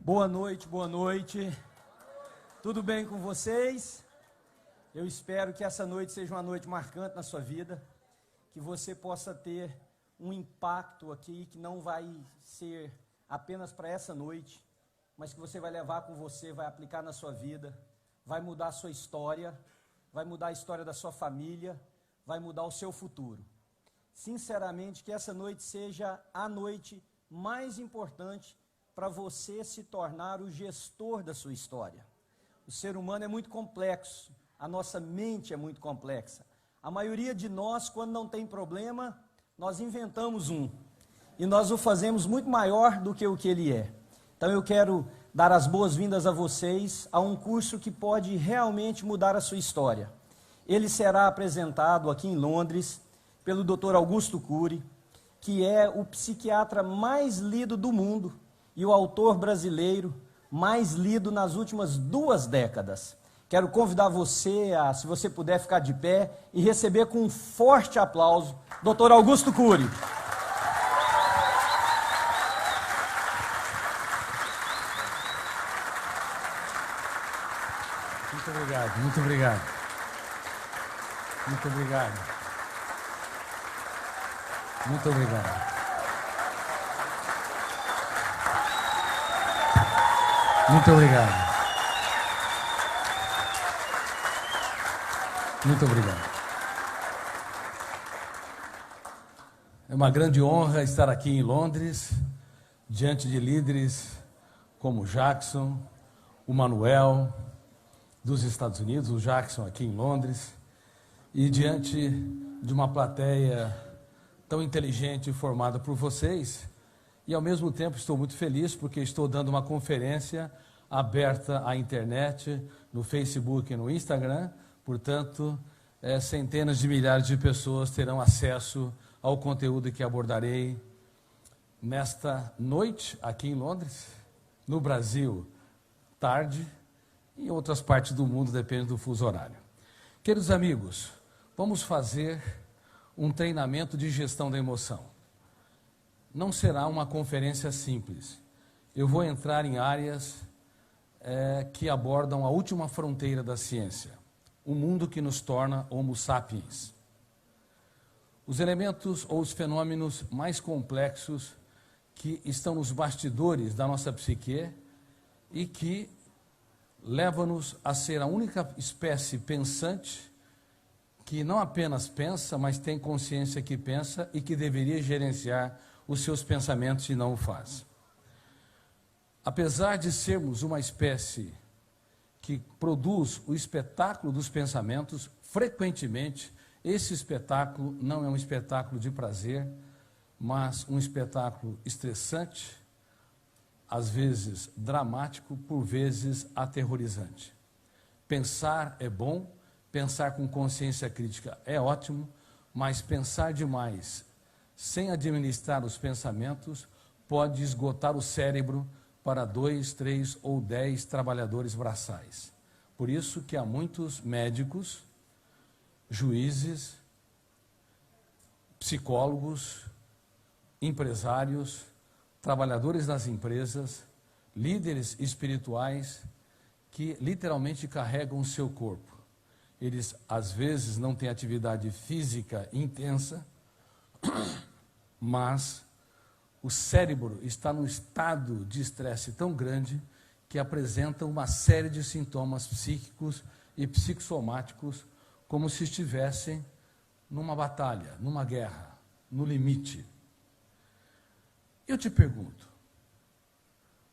Boa noite, boa noite. Tudo bem com vocês? Eu espero que essa noite seja uma noite marcante na sua vida, que você possa ter um impacto aqui que não vai ser apenas para essa noite, mas que você vai levar com você, vai aplicar na sua vida, vai mudar a sua história, vai mudar a história da sua família, vai mudar o seu futuro. Sinceramente, que essa noite seja a noite mais importante para você se tornar o gestor da sua história. O ser humano é muito complexo, a nossa mente é muito complexa. A maioria de nós, quando não tem problema, nós inventamos um. E nós o fazemos muito maior do que o que ele é. Então eu quero dar as boas-vindas a vocês a um curso que pode realmente mudar a sua história. Ele será apresentado aqui em Londres pelo Dr. Augusto Cury, que é o psiquiatra mais lido do mundo e o autor brasileiro mais lido nas últimas 2 décadas. Quero convidar você a, se você puder, ficar de pé e receber com um forte aplauso Dr. Augusto Cury. Muito obrigado, muito obrigado. Muito obrigado. Muito obrigado. Muito obrigado. Muito obrigado. É uma grande honra estar aqui em Londres, diante de líderes como o Jackson, o Manuel, dos Estados Unidos, o Jackson aqui em Londres, e diante de uma plateia tão inteligente e formada por vocês, e ao mesmo tempo estou muito feliz porque estou dando uma conferência aberta à internet, no Facebook e no Instagram, portanto, centenas de milhares de pessoas terão acesso ao conteúdo que abordarei nesta noite aqui em Londres, no Brasil, tarde, e em outras partes do mundo, depende do fuso horário. Queridos amigos, vamos fazer um treinamento de gestão da emoção. Não será uma conferência simples. Eu vou entrar em áreas que abordam a última fronteira da ciência, o mundo que nos torna Homo sapiens. Os elementos ou os fenômenos mais complexos que estão nos bastidores da nossa psique e que levam-nos a ser a única espécie pensante que não apenas pensa, mas tem consciência que pensa e que deveria gerenciar os seus pensamentos e não o faz. Apesar de sermos uma espécie que produz o espetáculo dos pensamentos, frequentemente esse espetáculo não é um espetáculo de prazer, mas um espetáculo estressante, às vezes dramático, por vezes aterrorizante. Pensar é bom, pensar com consciência crítica é ótimo, mas pensar demais, sem administrar os pensamentos, pode esgotar o cérebro para 2, 3 ou 10 trabalhadores braçais. Por isso que há muitos médicos, juízes, psicólogos, empresários, trabalhadores das empresas, líderes espirituais, que literalmente carregam o seu corpo. Eles, às vezes, não têm atividade física intensa, mas o cérebro está num estado de estresse tão grande que apresenta uma série de sintomas psíquicos e psicossomáticos como se estivessem numa batalha, numa guerra, no limite. Eu te pergunto,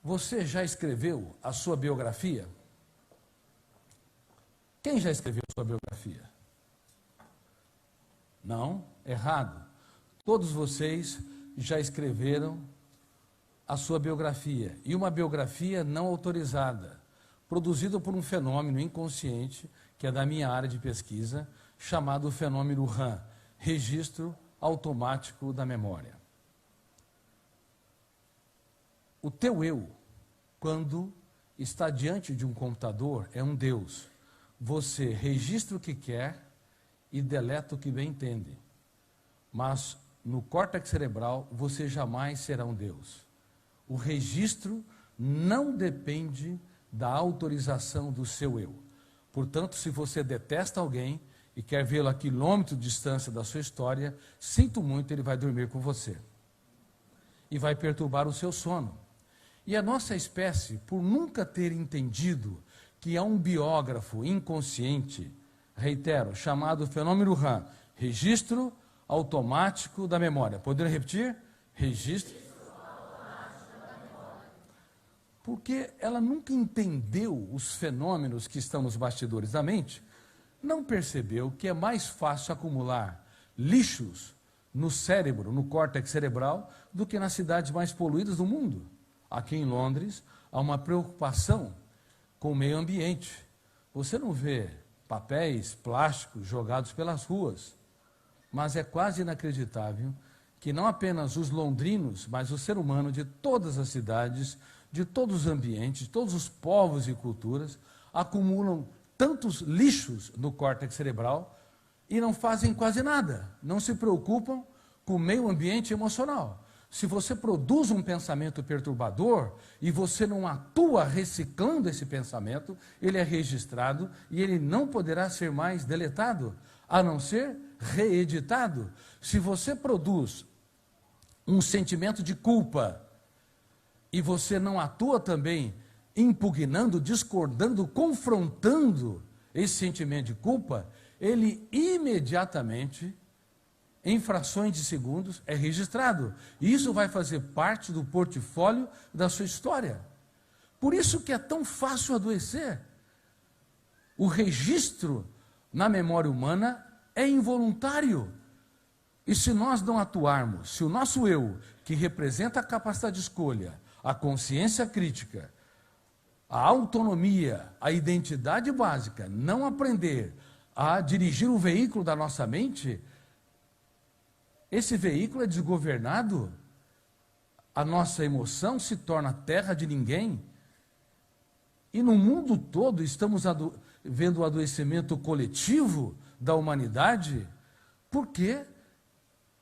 você já escreveu a sua biografia? Quem já escreveu a sua biografia? Não? Errado. Todos vocês já escreveram a sua biografia, e uma biografia não autorizada, produzida por um fenômeno inconsciente, que é da minha área de pesquisa, chamado fenômeno RAM, Registro Automático da Memória. O teu eu, quando está diante de um computador, é um Deus. Você registra o que quer e deleta o que bem entende. Mas no córtex cerebral, você jamais será um Deus. O registro não depende da autorização do seu eu. Portanto, se você detesta alguém e quer vê-lo a quilômetros de distância da sua história, sinto muito, ele vai dormir com você. E vai perturbar o seu sono. E a nossa espécie, por nunca ter entendido que há um biógrafo inconsciente, reitero, chamado fenômeno RAM, registro automático da memória. Poderia repetir? Registro porque ela nunca entendeu os fenômenos que estão nos bastidores da mente, não percebeu que é mais fácil acumular lixos no cérebro, no córtex cerebral, do que nas cidades mais poluídas do mundo. Aqui em Londres, há uma preocupação com o meio ambiente. Você não vê papéis plásticos jogados pelas ruas, mas é quase inacreditável que não apenas os londrinos, mas o ser humano de todas as cidades, de todos os ambientes, de todos os povos e culturas, acumulam tantos lixos no córtex cerebral e não fazem quase nada, não se preocupam com o meio ambiente emocional. Se você produz um pensamento perturbador e você não atua reciclando esse pensamento, ele é registrado e ele não poderá ser mais deletado, a não ser reeditado. Se você produz um sentimento de culpa e você não atua também impugnando, discordando, confrontando esse sentimento de culpa, ele imediatamente, em frações de segundos, é registrado. E isso vai fazer parte do portfólio da sua história. Por isso que é tão fácil adoecer. O registro na memória humana é involuntário. E se nós não atuarmos, se o nosso eu, que representa a capacidade de escolha, a consciência crítica, a autonomia, a identidade básica, não aprender a dirigir o veículo da nossa mente, esse veículo é desgovernado, a nossa emoção se torna terra de ninguém, e no mundo todo estamos vendo o adoecimento coletivo da humanidade, porque,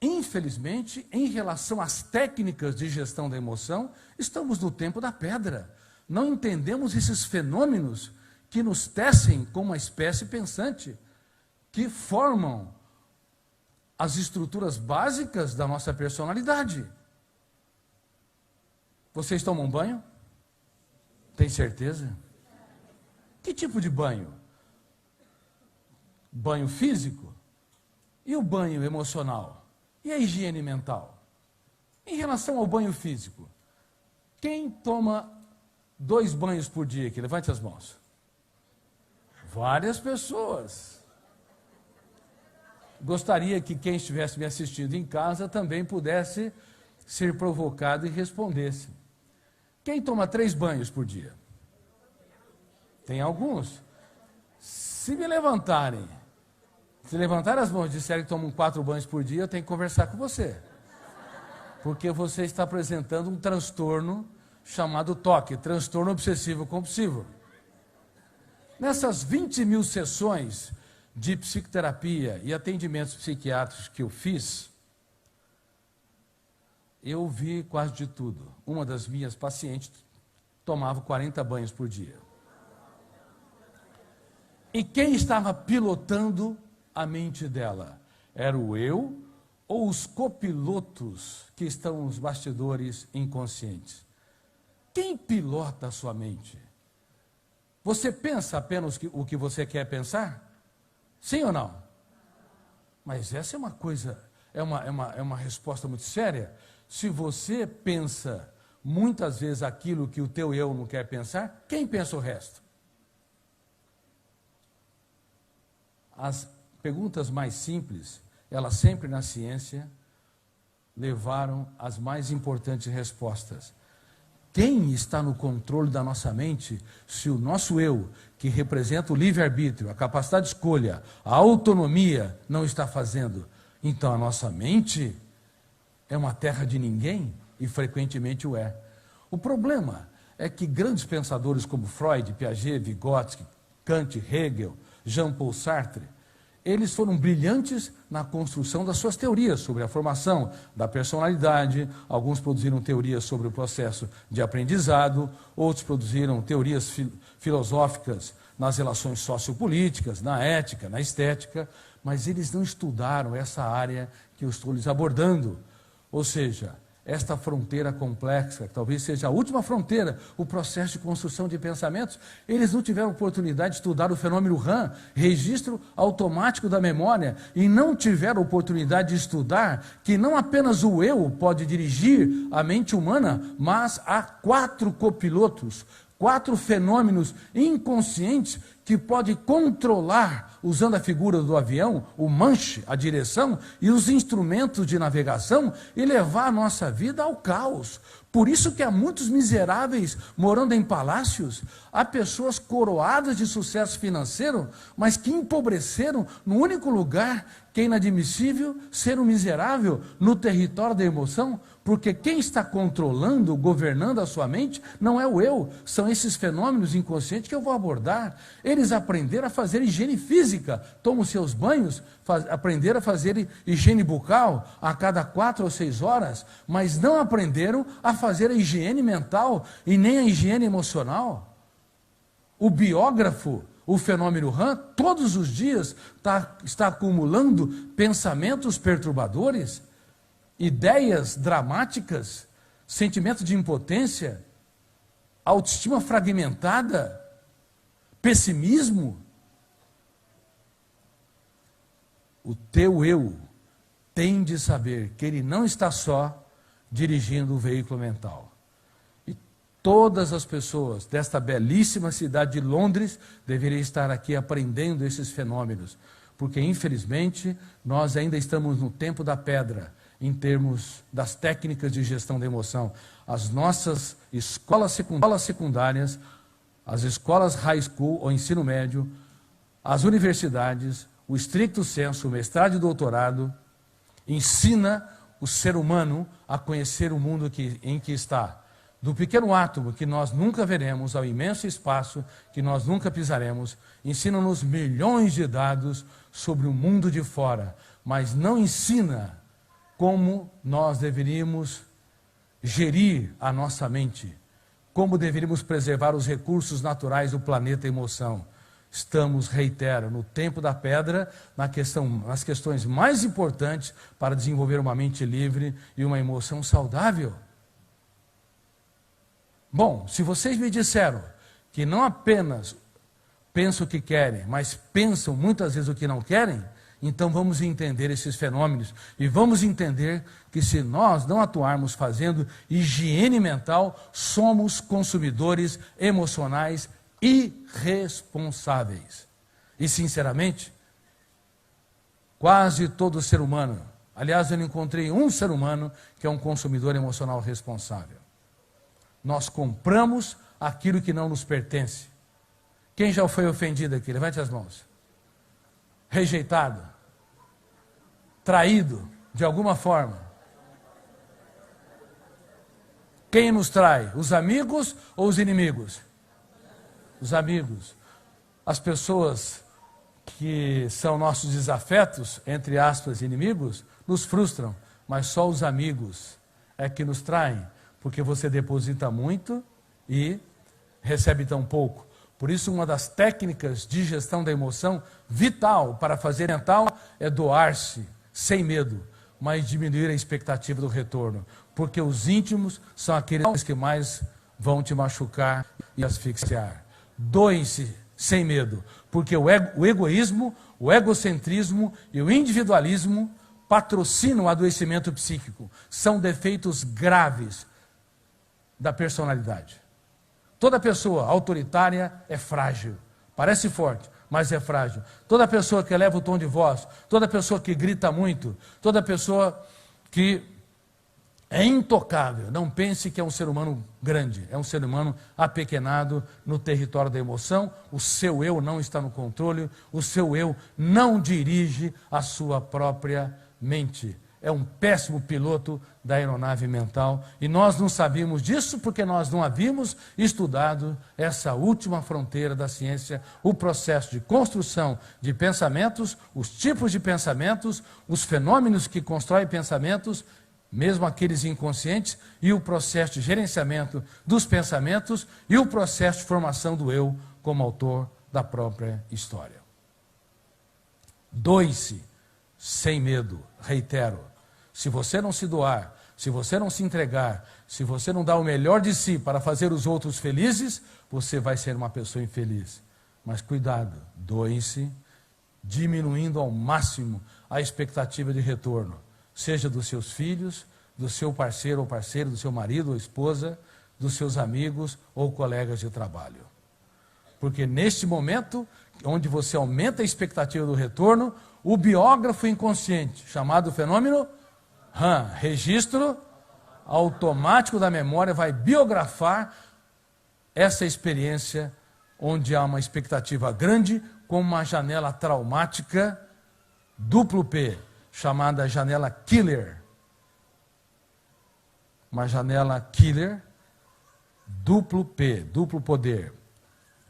infelizmente, em relação às técnicas de gestão da emoção, estamos no tempo da pedra. Não entendemos esses fenômenos que nos tecem como uma espécie pensante, que formam as estruturas básicas da nossa personalidade. Vocês tomam banho? Tem certeza? Que tipo de banho? Banho físico? E o banho emocional? E a higiene mental? Em relação ao banho físico, quem toma 2 banhos por dia aqui? Levante as mãos. Várias pessoas. Gostaria que quem estivesse me assistindo em casa também pudesse ser provocado e respondesse. Quem toma 3 banhos por dia? Tem alguns. Se levantarem as mãos e disserem que tomam 4 banhos por dia, eu tenho que conversar com você. Porque você está apresentando um transtorno chamado TOC, transtorno obsessivo compulsivo. Nessas 20 mil sessões de psicoterapia e atendimentos psiquiátricos que eu fiz, eu vi quase de tudo. Uma das minhas pacientes tomava 40 banhos por dia. E quem estava pilotando a mente dela? Era o eu ou os copilotos que estão nos bastidores inconscientes? Quem pilota a sua mente? Você pensa apenas o que você quer pensar? Sim ou não? Mas essa é uma coisa, é uma resposta muito séria. Se você pensa muitas vezes aquilo que o teu eu não quer pensar, quem pensa o resto? As perguntas mais simples, elas sempre na ciência levaram às mais importantes respostas. Quem está no controle da nossa mente se o nosso eu, que representa o livre-arbítrio, a capacidade de escolha, a autonomia, não está fazendo? Então a nossa mente é uma terra de ninguém e frequentemente o é. O problema é que grandes pensadores como Freud, Piaget, Vygotsky, Kant, Hegel, Jean-Paul Sartre, eles foram brilhantes na construção das suas teorias sobre a formação da personalidade. Alguns produziram teorias sobre o processo de aprendizado, outros produziram teorias filosóficas nas relações sociopolíticas, na ética, na estética, mas eles não estudaram essa área que eu estou lhes abordando. Ou seja, esta fronteira complexa, que talvez seja a última fronteira, o processo de construção de pensamentos, eles não tiveram oportunidade de estudar o fenômeno RAM, registro automático da memória, e não tiveram oportunidade de estudar que não apenas o eu pode dirigir a mente humana, mas há 4 copilotos, 4 fenômenos inconscientes que pode controlar, usando a figura do avião, o manche, a direção e os instrumentos de navegação, e levar a nossa vida ao caos. Por isso que há muitos miseráveis morando em palácios, há pessoas coroadas de sucesso financeiro, mas que empobreceram no único lugar que é inadmissível ser um miserável, no território da emoção, porque quem está controlando, governando a sua mente, não é o eu, são esses fenômenos inconscientes que eu vou abordar. Eles aprenderam a fazer higiene física, tomam seus banhos, aprenderam a fazer higiene bucal a cada 4 ou 6 horas, mas não aprenderam a fazer a higiene mental e nem a higiene emocional. O biógrafo, o fenômeno RAM, todos os dias está acumulando pensamentos perturbadores, ideias dramáticas, sentimento de impotência, autoestima fragmentada, pessimismo. O teu eu tem de saber que ele não está só dirigindo o veículo mental. E todas as pessoas desta belíssima cidade de Londres deveriam estar aqui aprendendo esses fenômenos, porque infelizmente nós ainda estamos no tempo da pedra, em termos das técnicas de gestão da emoção. As nossas escolas secundárias, as escolas high school ou ensino médio, as universidades, o stricto sensu, o mestrado e doutorado, ensina o ser humano a conhecer o mundo em que está. Do pequeno átomo que nós nunca veremos ao imenso espaço que nós nunca pisaremos, ensina-nos milhões de dados sobre o mundo de fora, mas não ensina como nós deveríamos gerir a nossa mente, como deveríamos preservar os recursos naturais do planeta emoção. Estamos, reitero, no tempo da pedra, nas questões mais importantes para desenvolver uma mente livre e uma emoção saudável. Bom, se vocês me disseram que não apenas pensam o que querem, mas pensam muitas vezes o que não querem, então vamos entender esses fenômenos e vamos entender que se nós não atuarmos fazendo higiene mental, somos consumidores emocionais irresponsáveis. E sinceramente, quase todo ser humano, aliás, eu não encontrei um ser humano que é um consumidor emocional responsável. Nós compramos aquilo que não nos pertence. Quem já foi ofendido aqui? Levante as mãos. Rejeitado, traído de alguma forma. Quem nos trai? Os amigos ou os inimigos? Os amigos. As pessoas que são nossos desafetos, entre aspas, inimigos, nos frustram, mas só os amigos é que nos traem, porque você deposita muito e recebe tão pouco. Por isso, uma das técnicas de gestão da emoção vital para fazer mental é doar-se sem medo, mas diminuir a expectativa do retorno, porque os íntimos são aqueles que mais vão te machucar e asfixiar. Doem-se sem medo, porque o egoísmo, o egocentrismo e o individualismo patrocinam o adoecimento psíquico. São defeitos graves da personalidade. Toda pessoa autoritária é frágil, parece forte, mas é frágil. Toda pessoa que eleva o tom de voz, toda pessoa que grita muito, toda pessoa que é intocável, não pense que é um ser humano grande, é um ser humano apequenado no território da emoção. O seu eu não está no controle, o seu eu não dirige a sua própria mente. é um péssimo piloto da aeronave mental, e nós não sabíamos disso porque nós não havíamos estudado essa última fronteira da ciência, o processo de construção de pensamentos, os tipos de pensamentos, os fenômenos que constroem pensamentos, mesmo aqueles inconscientes, e o processo de gerenciamento dos pensamentos e o processo de formação do eu como autor da própria história. Doe-se sem medo, reitero. Se você não se doar, se você não se entregar, se você não dar o melhor de si para fazer os outros felizes, você vai ser uma pessoa infeliz. Mas cuidado, doe-se, diminuindo ao máximo a expectativa de retorno, seja dos seus filhos, do seu parceiro ou parceira, do seu marido ou esposa, dos seus amigos ou colegas de trabalho. Porque neste momento, onde você aumenta a expectativa do retorno, o biógrafo inconsciente, chamado fenômeno RAM, registro automático da memória, vai biografar essa experiência onde há uma expectativa grande, com uma janela traumática duplo P, chamada janela killer. Uma janela killer, duplo P, duplo poder.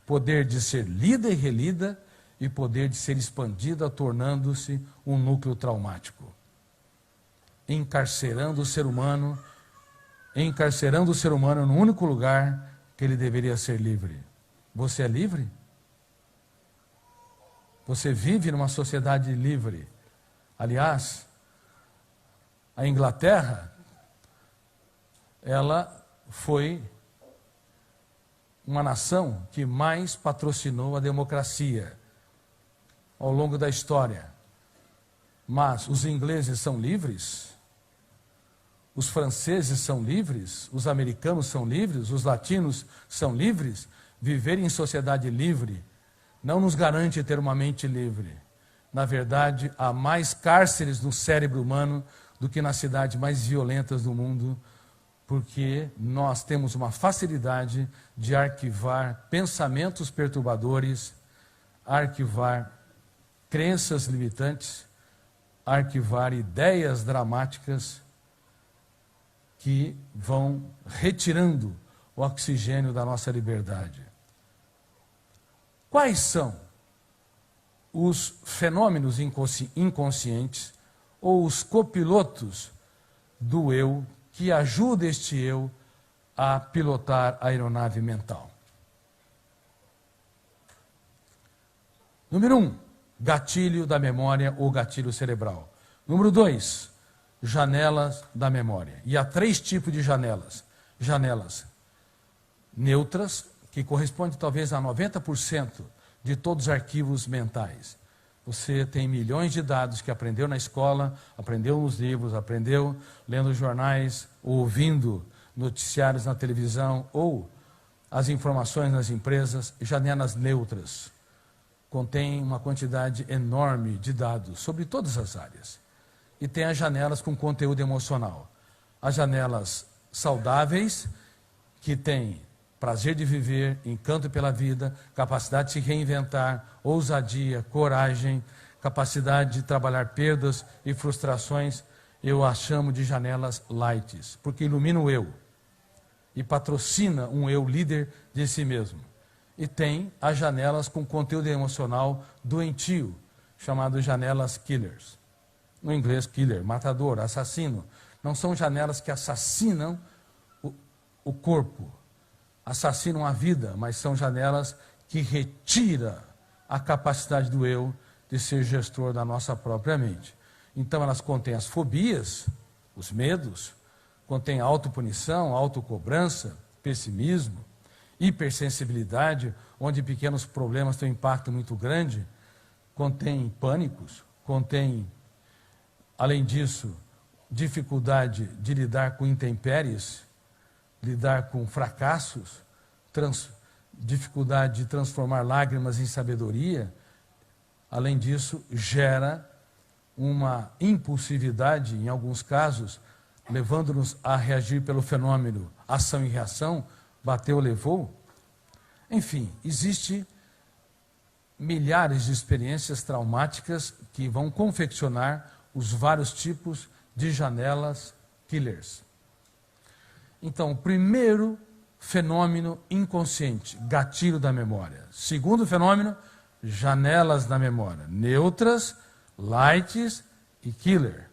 Poder de ser lida e relida e poder de ser expandida, tornando-se um núcleo traumático. Encarcerando o ser humano no único lugar que ele deveria ser livre. Você é livre? Você vive numa sociedade livre. Aliás, a Inglaterra, ela foi uma nação que mais patrocinou a democracia ao longo da história. Mas os ingleses são livres? Os franceses são livres? Os americanos são livres? Os latinos são livres? Viver em sociedade livre não nos garante ter uma mente livre. Na verdade, há mais cárceres no cérebro humano do que nas cidades mais violentas do mundo, porque nós temos uma facilidade de arquivar pensamentos perturbadores, arquivar crenças limitantes, arquivar ideias dramáticas que vão retirando o oxigênio da nossa liberdade. Quais são os fenômenos inconscientes ou os copilotos do eu que ajudam este eu a pilotar a aeronave mental? Número 1, gatilho da memória ou gatilho cerebral. Número 2, janelas da memória. E há 3 tipos de janelas. Janelas neutras, que correspondem talvez a 90% de todos os arquivos mentais. Você tem milhões de dados que aprendeu na escola, aprendeu nos livros, aprendeu lendo jornais, ouvindo noticiários na televisão, ou as informações nas empresas. Janelas neutras contêm uma quantidade enorme de dados sobre todas as áreas. E tem as janelas com conteúdo emocional. As janelas saudáveis, que têm prazer de viver, encanto pela vida, capacidade de se reinventar, ousadia, coragem, capacidade de trabalhar perdas e frustrações, eu as chamo de janelas light, porque ilumina o eu e patrocina um eu líder de si mesmo. E tem as janelas com conteúdo emocional doentio, chamadas janelas killers. No inglês, killer, matador, assassino. Não são janelas que assassinam o corpo, assassinam a vida, mas são janelas que retiram a capacidade do eu de ser gestor da nossa própria mente. Então elas contêm as fobias, os medos, contêm autopunição, autocobrança, pessimismo, hipersensibilidade, onde pequenos problemas têm um impacto muito grande, contém pânicos, contém, além disso, dificuldade de lidar com intempéries, lidar com fracassos, dificuldade de transformar lágrimas em sabedoria. Além disso, gera uma impulsividade, em alguns casos, levando-nos a reagir pelo fenômeno ação e reação, bateu, levou. Enfim, existe milhares de experiências traumáticas que vão confeccionar os vários tipos de janelas killers. Então, o primeiro fenômeno inconsciente, gatilho da memória. Segundo fenômeno, janelas da memória, neutras, lights e killer.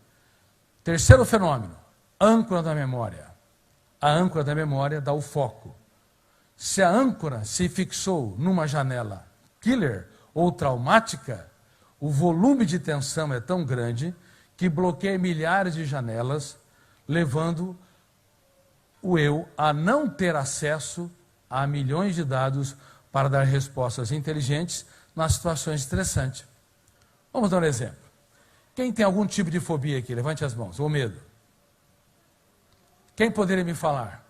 Terceiro fenômeno, âncora da memória. A âncora da memória dá o foco. Se a âncora se fixou numa janela killer ou traumática, o volume de tensão é tão grande que bloqueia milhares de janelas, levando o eu a não ter acesso a milhões de dados para dar respostas inteligentes nas situações estressantes. Vamos dar um exemplo. Quem tem algum tipo de fobia aqui? Levante as mãos. Ou medo. Quem poderia me falar?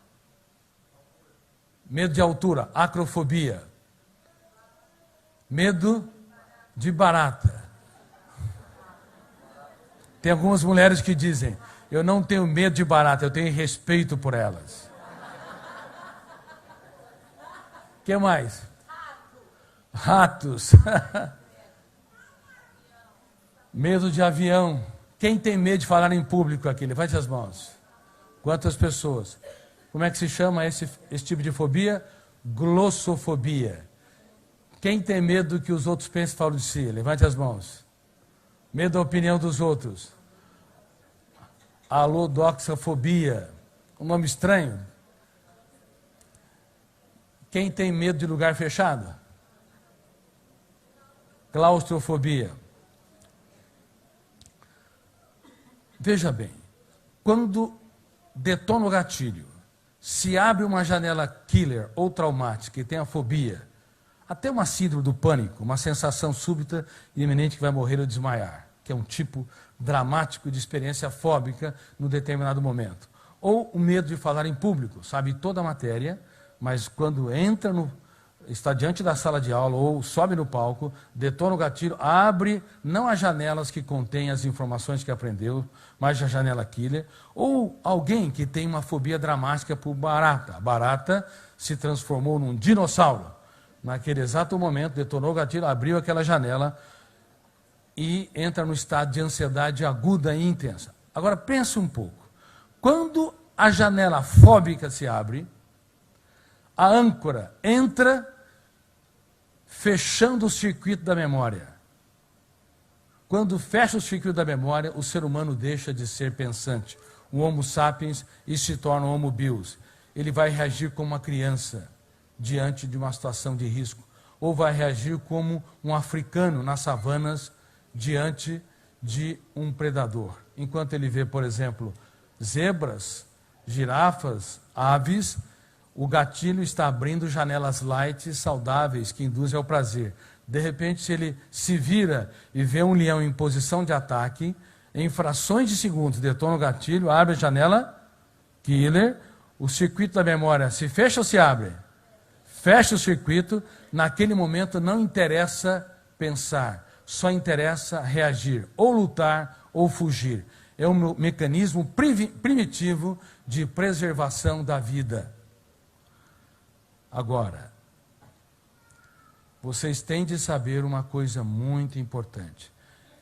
Medo de altura, acrofobia. Medo de barata. Tem algumas mulheres que dizem, eu não tenho medo de barata, eu tenho respeito por elas. O que mais? Ratos. Medo de avião. Quem tem medo de falar em público aqui? Levante as mãos. Quantas pessoas? Como é que se chama esse tipo de fobia? Glossofobia. Quem tem medo do que os outros pensam e falam de si? Levante as mãos. Medo da opinião dos outros. Alodoxafobia. Um nome estranho. Quem tem medo de lugar fechado? Claustrofobia. Veja bem, quando detona o gatilho, se abre uma janela killer ou traumática e tem a fobia, até uma síndrome do pânico, uma sensação súbita e iminente que vai morrer ou desmaiar, que é um tipo dramático de experiência fóbica num determinado momento. Ou o medo de falar em público, sabe toda a matéria, mas quando está diante da sala de aula ou sobe no palco, detona o gatilho, abre não as janelas que contêm as informações que aprendeu, mas a janela killer, ou alguém que tem uma fobia dramática por barata. A barata se transformou num dinossauro. Naquele exato momento, detonou o gatilho, abriu aquela janela e entra no estado de ansiedade aguda e intensa. Agora, pense um pouco. Quando a janela fóbica se abre, a âncora entra fechando o circuito da memória. Quando fecha o circuito da memória, o ser humano deixa de ser pensante, um homo sapiens, e se torna um homo bios. Ele vai reagir como uma criança diante de uma situação de risco, ou vai reagir como um africano nas savanas diante de um predador. Enquanto ele vê, por exemplo, zebras, girafas, aves, o gatilho está abrindo janelas light saudáveis que induzem ao prazer. De repente, se ele se vira e vê um leão em posição de ataque, em frações de segundos detona o gatilho, abre a janela killer, o circuito da memória se fecha ou se abre? Fecha o circuito, naquele momento não interessa pensar, só interessa reagir, ou lutar ou fugir. É um mecanismo primitivo de preservação da vida. Agora, vocês têm de saber uma coisa muito importante.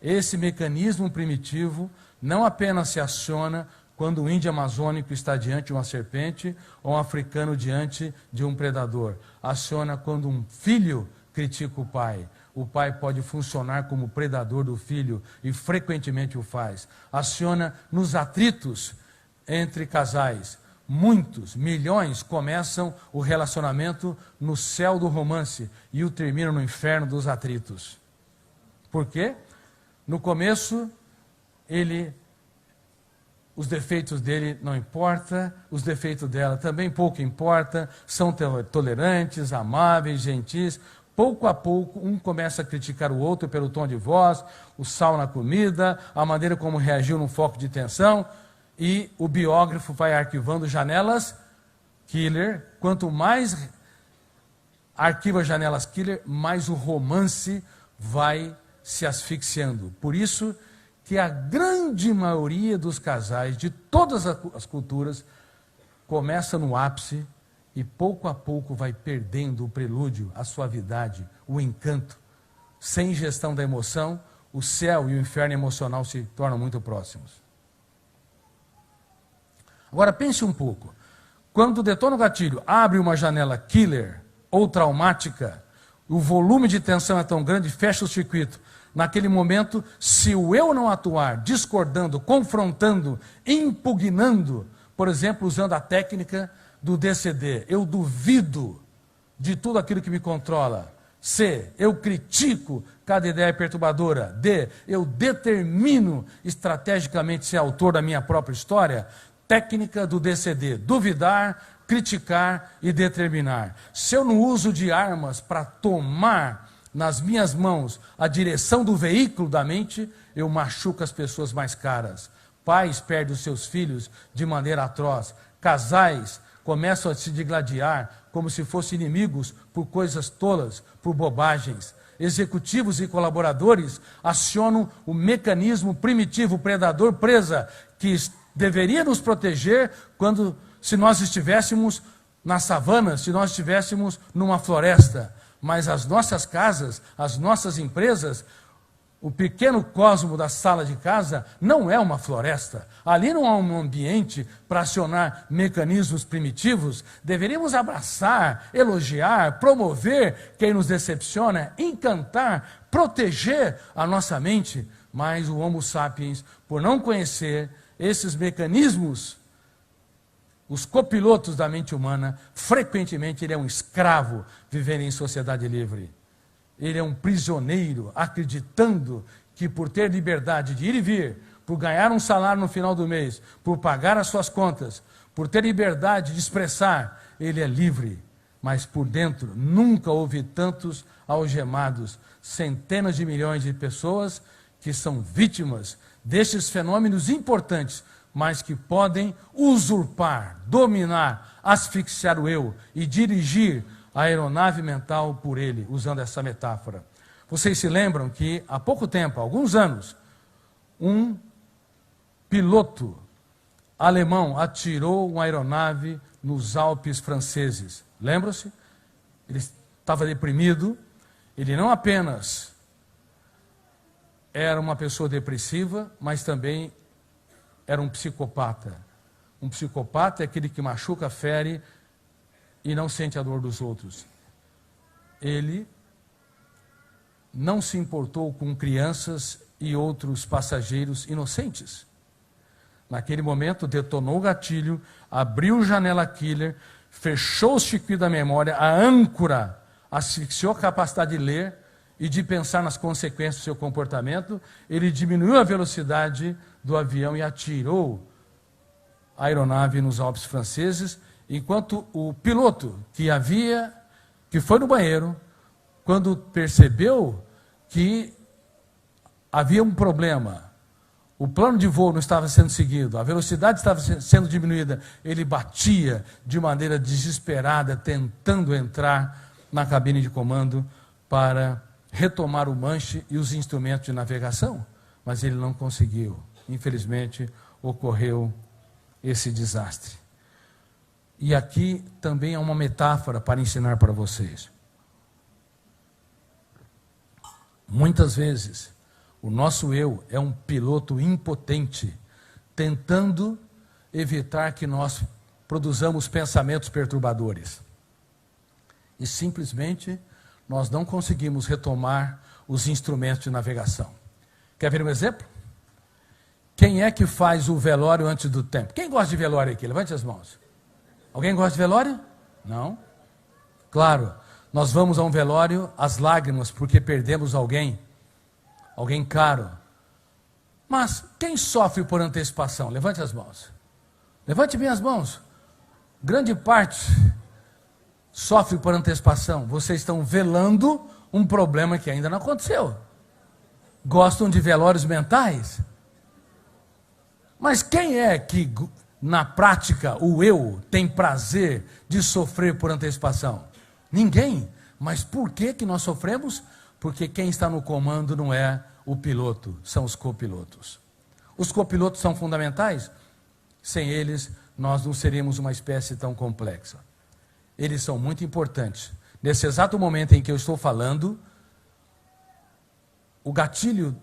Esse mecanismo primitivo não apenas se aciona quando o índio amazônico está diante de uma serpente ou um africano diante de um predador. Aciona quando um filho critica o pai. O pai pode funcionar como predador do filho e frequentemente o faz. Aciona nos atritos entre casais. Muitos, milhões, começam o relacionamento no céu do romance e o terminam no inferno dos atritos. Por quê? No começo, os defeitos dele não importam, os defeitos dela também pouco importa, são tolerantes, amáveis, gentis. Pouco a pouco, um começa a criticar o outro pelo tom de voz, o sal na comida, a maneira como reagiu num foco de tensão, e o biógrafo vai arquivando janelas killer. Quanto mais arquiva janelas killer, mais o romance vai se asfixiando. Por isso que a grande maioria dos casais de todas as culturas começa no ápice e pouco a pouco vai perdendo o prelúdio, a suavidade, o encanto. Sem gestão da emoção, o céu e o inferno emocional se tornam muito próximos. Agora pense um pouco. Quando detona o gatilho, abre uma janela killer ou traumática, o volume de tensão é tão grande, fecha o circuito. Naquele momento, se o eu não atuar, discordando, confrontando, impugnando, por exemplo, usando a técnica do DCD, eu duvido de tudo aquilo que me controla. C, eu critico cada ideia perturbadora. D, eu determino estrategicamente ser autor da minha própria história. Técnica do DCD, duvidar, criticar e determinar. Se eu não uso de armas para tomar nas minhas mãos a direção do veículo da mente, eu machuco as pessoas mais caras. Pais perdem os seus filhos de maneira atroz. Casais começam a se digladiar como se fossem inimigos por coisas tolas, por bobagens. Executivos e colaboradores acionam o mecanismo primitivo predador-presa que deveria nos proteger se nós estivéssemos na savana, se nós estivéssemos numa floresta. Mas as nossas casas, as nossas empresas, o pequeno cosmo da sala de casa não é uma floresta. Ali não há um ambiente para acionar mecanismos primitivos. Deveríamos abraçar, elogiar, promover quem nos decepciona, encantar, proteger a nossa mente. Mas o Homo sapiens, por não conhecer esses mecanismos, os copilotos da mente humana, frequentemente ele é um escravo vivendo em sociedade livre. Ele é um prisioneiro, acreditando que por ter liberdade de ir e vir, por ganhar um salário no final do mês, por pagar as suas contas, por ter liberdade de expressar, ele é livre. Mas por dentro nunca houve tantos algemados, centenas de milhões de pessoas que são vítimas destes fenômenos importantes, mas que podem usurpar, dominar, asfixiar o eu e dirigir a aeronave mental por ele, usando essa metáfora. Vocês se lembram que há pouco tempo, há alguns anos, um piloto alemão atirou uma aeronave nos Alpes franceses. Lembram-se? Ele estava deprimido, ele não apenas era uma pessoa depressiva, mas também era um psicopata. Um psicopata é aquele que machuca, fere e não sente a dor dos outros. Ele não se importou com crianças e outros passageiros inocentes. Naquele momento, detonou o gatilho, abriu a janela killer, fechou o circuito da memória, a âncora, asfixiou a capacidade de ler e de pensar nas consequências do seu comportamento. Ele diminuiu a velocidade do avião e atirou a aeronave nos Alpes franceses, enquanto o piloto que foi no banheiro, quando percebeu que havia um problema, o plano de voo não estava sendo seguido, a velocidade estava sendo diminuída, ele batia de maneira desesperada, tentando entrar na cabine de comando para retomar o manche e os instrumentos de navegação, mas ele não conseguiu. Infelizmente, ocorreu esse desastre. E aqui também há uma metáfora para ensinar para vocês. Muitas vezes, o nosso eu é um piloto impotente, tentando evitar que nós produzamos pensamentos perturbadores. E simplesmente nós não conseguimos retomar os instrumentos de navegação. Quer ver um exemplo? Quem é que faz o velório antes do tempo? Quem gosta de velório aqui? Levante as mãos. Alguém gosta de velório? Não? Claro, nós vamos a um velório às lágrimas porque perdemos alguém caro. Mas quem sofre por antecipação? Levante as mãos. Levante bem as mãos. Grande parte sofre por antecipação. Vocês estão velando um problema que ainda não aconteceu. Gostam de velórios mentais? Mas quem é que, na prática, o eu tem prazer de sofrer por antecipação? Ninguém. Mas por que nós sofremos? Porque quem está no comando não é o piloto, são os copilotos. Os copilotos são fundamentais? Sem eles, nós não seríamos uma espécie tão complexa. Eles são muito importantes. Nesse exato momento em que eu estou falando, o gatilho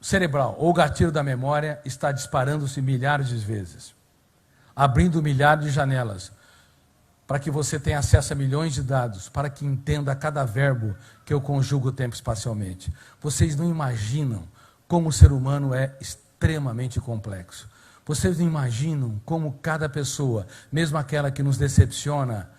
cerebral ou o gatilho da memória está disparando-se milhares de vezes. abrindo milhares de janelas, para que você tenha acesso a milhões de dados, para que entenda cada verbo que eu conjugo tempo espacialmente. Vocês não imaginam como o ser humano é extremamente complexo. Vocês não imaginam como cada pessoa, mesmo aquela que nos decepciona,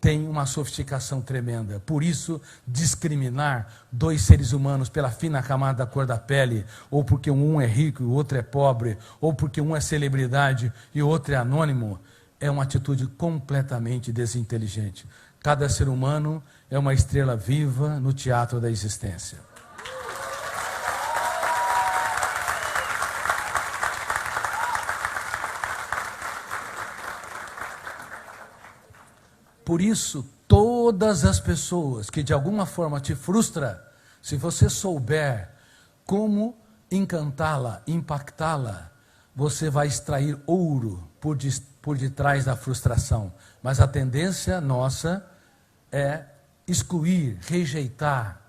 tem uma sofisticação tremenda. Por isso, discriminar dois seres humanos pela fina camada da cor da pele, ou porque um é rico e o outro é pobre, ou porque um é celebridade e o outro é anônimo, é uma atitude completamente desinteligente. Cada ser humano é uma estrela viva no teatro da existência. Por isso, todas as pessoas que de alguma forma te frustram, se você souber como encantá-la, impactá-la, você vai extrair ouro por detrás da frustração. Mas a tendência nossa é excluir, rejeitar,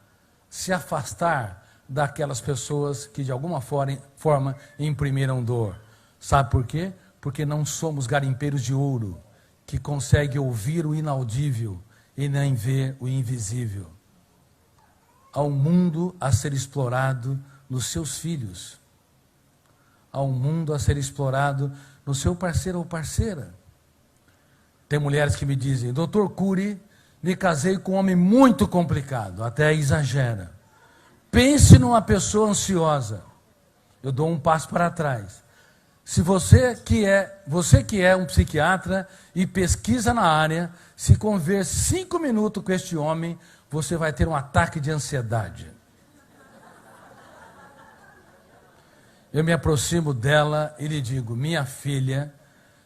se afastar daquelas pessoas que de alguma forma imprimiram dor. Sabe por quê? Porque não somos garimpeiros de ouro, que consegue ouvir o inaudível e nem ver o invisível. Há um mundo a ser explorado nos seus filhos. Há um mundo a ser explorado no seu parceiro ou parceira. Tem mulheres que me dizem: Dr. Cury, me casei com um homem muito complicado, até exagera. Pense numa pessoa ansiosa. Eu dou um passo para trás. Se você que é um psiquiatra e pesquisa na área, se conviver 5 minutos com este homem, você vai ter um ataque de ansiedade. Eu me aproximo dela e lhe digo: minha filha,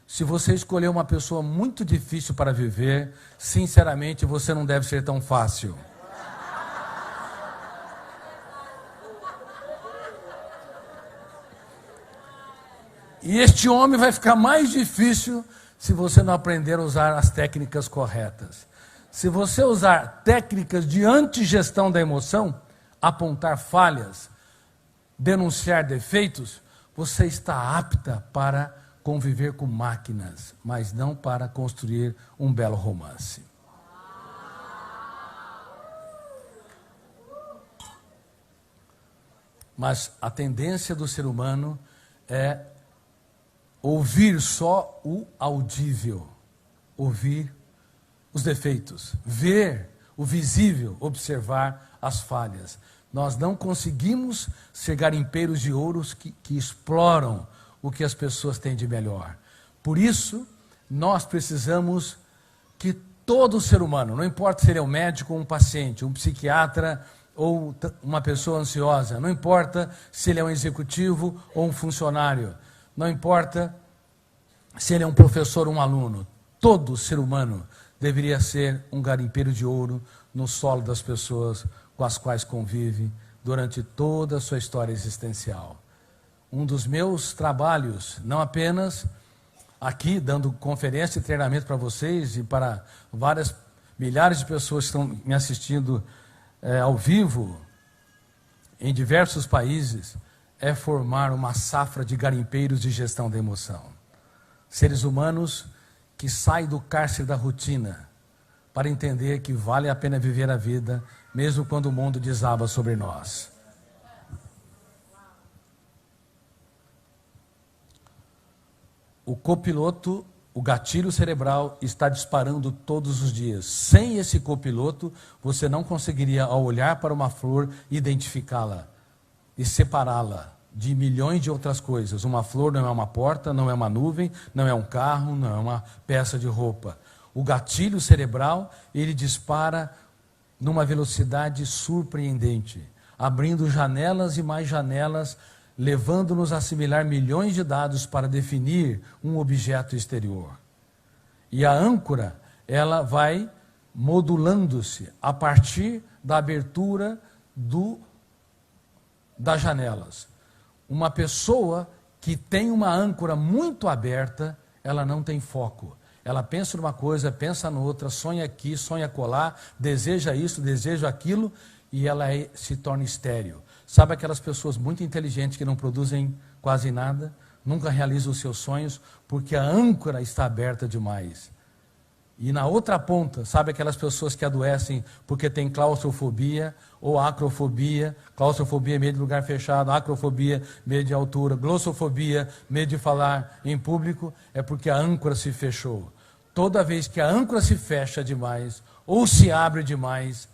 se você escolher uma pessoa muito difícil para viver, sinceramente você não deve ser tão fácil. E este homem vai ficar mais difícil se você não aprender a usar as técnicas corretas. Se você usar técnicas de antigestão da emoção, apontar falhas, denunciar defeitos, você está apta para conviver com máquinas, mas não para construir um belo romance. Mas a tendência do ser humano é ouvir só o audível, ouvir os defeitos, ver o visível, observar as falhas. Nós não conseguimos ser garimpeiros de ouros que exploram o que as pessoas têm de melhor. Por isso, nós precisamos que todo ser humano, não importa se ele é um médico ou um paciente, um psiquiatra ou uma pessoa ansiosa, não importa se ele é um executivo ou um funcionário, não importa se ele é um professor ou um aluno, todo ser humano deveria ser um garimpeiro de ouro no solo das pessoas com as quais convive durante toda a sua história existencial. Um dos meus trabalhos, não apenas aqui dando conferência e treinamento para vocês e para várias milhares de pessoas que estão me assistindo ao vivo em diversos países, é formar uma safra de garimpeiros de gestão da emoção. Seres humanos que saem do cárcere da rotina para entender que vale a pena viver a vida, mesmo quando o mundo desaba sobre nós. O copiloto, o gatilho cerebral, está disparando todos os dias. Sem esse copiloto, você não conseguiria, ao olhar para uma flor, identificá-la e separá-la de milhões de outras coisas. Uma flor não é uma porta, não é uma nuvem, não é um carro, não é uma peça de roupa. O gatilho cerebral, ele dispara numa velocidade surpreendente, abrindo janelas e mais janelas, levando-nos a assimilar milhões de dados para definir um objeto exterior. E a âncora, ela vai modulando-se a partir da abertura das janelas. Uma pessoa que tem uma âncora muito aberta, ela não tem foco. Ela pensa numa coisa, pensa noutra, sonha aqui, sonha acolá, deseja isso, deseja aquilo, e ela se torna estéril. Sabe aquelas pessoas muito inteligentes que não produzem quase nada? nunca realizam os seus sonhos, porque a âncora está aberta demais. E na outra ponta, sabe aquelas pessoas que adoecem porque têm claustrofobia ou acrofobia? Claustrofobia, medo de lugar fechado, acrofobia, medo de altura, glossofobia, medo de falar em público, é porque a âncora se fechou. Toda vez que a âncora se fecha demais ou se abre demais,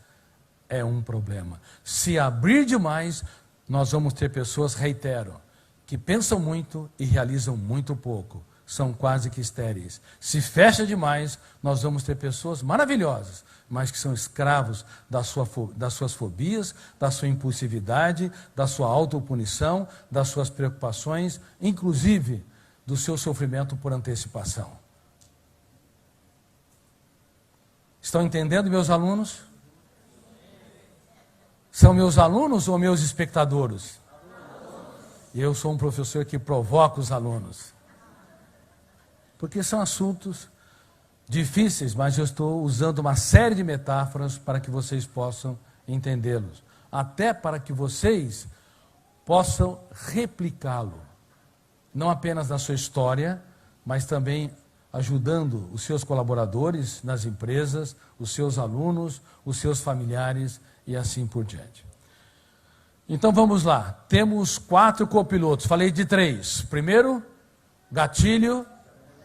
é um problema. Se abrir demais, nós vamos ter pessoas, reitero, que pensam muito e realizam muito pouco. São quase que estéreis. Se fecha demais, nós vamos ter pessoas maravilhosas, mas que são escravos das suas fobias, da sua impulsividade, da sua autopunição, das suas preocupações, inclusive do seu sofrimento por antecipação. Estão entendendo, meus alunos? São meus alunos ou meus espectadores? Eu sou um professor que provoca os alunos. Porque são assuntos difíceis, mas eu estou usando uma série de metáforas para que vocês possam entendê-los. Até para que vocês possam replicá-lo. Não apenas na sua história, mas também ajudando os seus colaboradores nas empresas, os seus alunos, os seus familiares e assim por diante. Então vamos lá. Temos 4 copilotos. Falei de 3. Primeiro, gatilho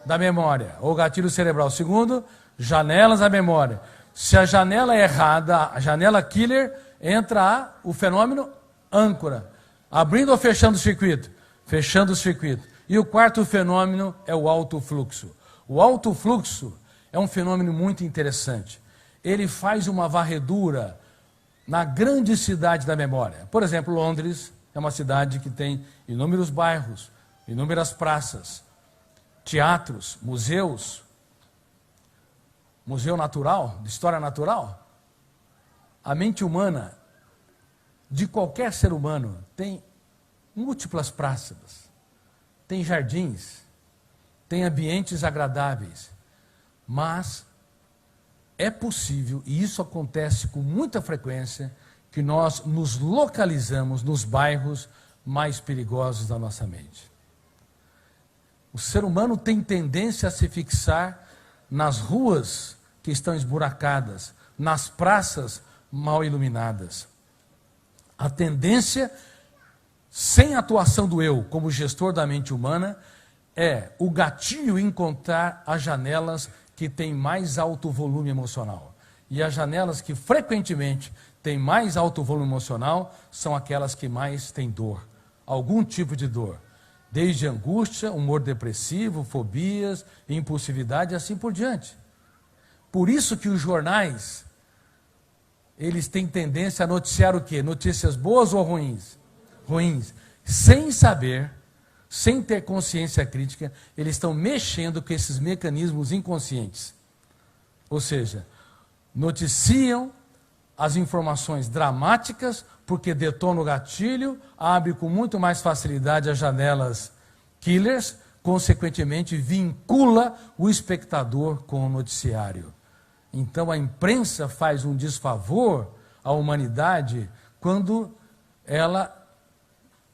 da memória, ou gatilho cerebral. Segundo, janelas da memória. Se a janela é errada, a janela killer, entra o fenômeno âncora. Abrindo ou fechando o circuito? Fechando o circuito. E o quarto fenômeno é o alto fluxo. O alto fluxo é um fenômeno muito interessante. Ele faz uma varredura na grande cidade da memória. Por exemplo, Londres é uma cidade que tem inúmeros bairros, inúmeras praças, teatros, museus, museu natural, de história natural. A mente humana, de qualquer ser humano, tem múltiplas praças, tem jardins, tem ambientes agradáveis, mas é possível, e isso acontece com muita frequência, que nós nos localizamos nos bairros mais perigosos da nossa mente. O ser humano tem tendência a se fixar nas ruas que estão esburacadas, nas praças mal iluminadas. A tendência, sem atuação do eu, como gestor da mente humana, é o gatilho encontrar as janelas que têm mais alto volume emocional. E as janelas que frequentemente têm mais alto volume emocional são aquelas que mais têm dor, algum tipo de dor. Desde angústia, humor depressivo, fobias, impulsividade e assim por diante. Por isso que os jornais, eles têm tendência a noticiar o quê? Notícias boas ou ruins? Ruins. Sem saber, sem ter consciência crítica, eles estão mexendo com esses mecanismos inconscientes. Ou seja, noticiam as informações dramáticas, porque detona o gatilho, abre com muito mais facilidade as janelas killers, consequentemente vincula o espectador com o noticiário. Então a imprensa faz um desfavor à humanidade quando ela,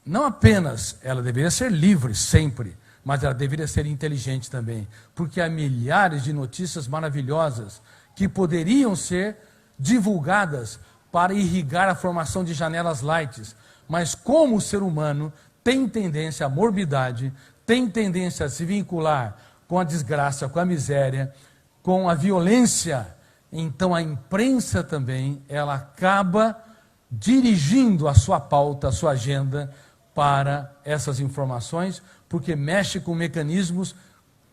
não apenas, ela deveria ser livre sempre, mas ela deveria ser inteligente também, porque há milhares de notícias maravilhosas que poderiam ser divulgadas para irrigar a formação de janelas light, mas como o ser humano tem tendência à morbidade, tem tendência a se vincular com a desgraça, com a miséria, com a violência, então a imprensa também, ela acaba dirigindo a sua pauta, a sua agenda para essas informações, porque mexe com mecanismos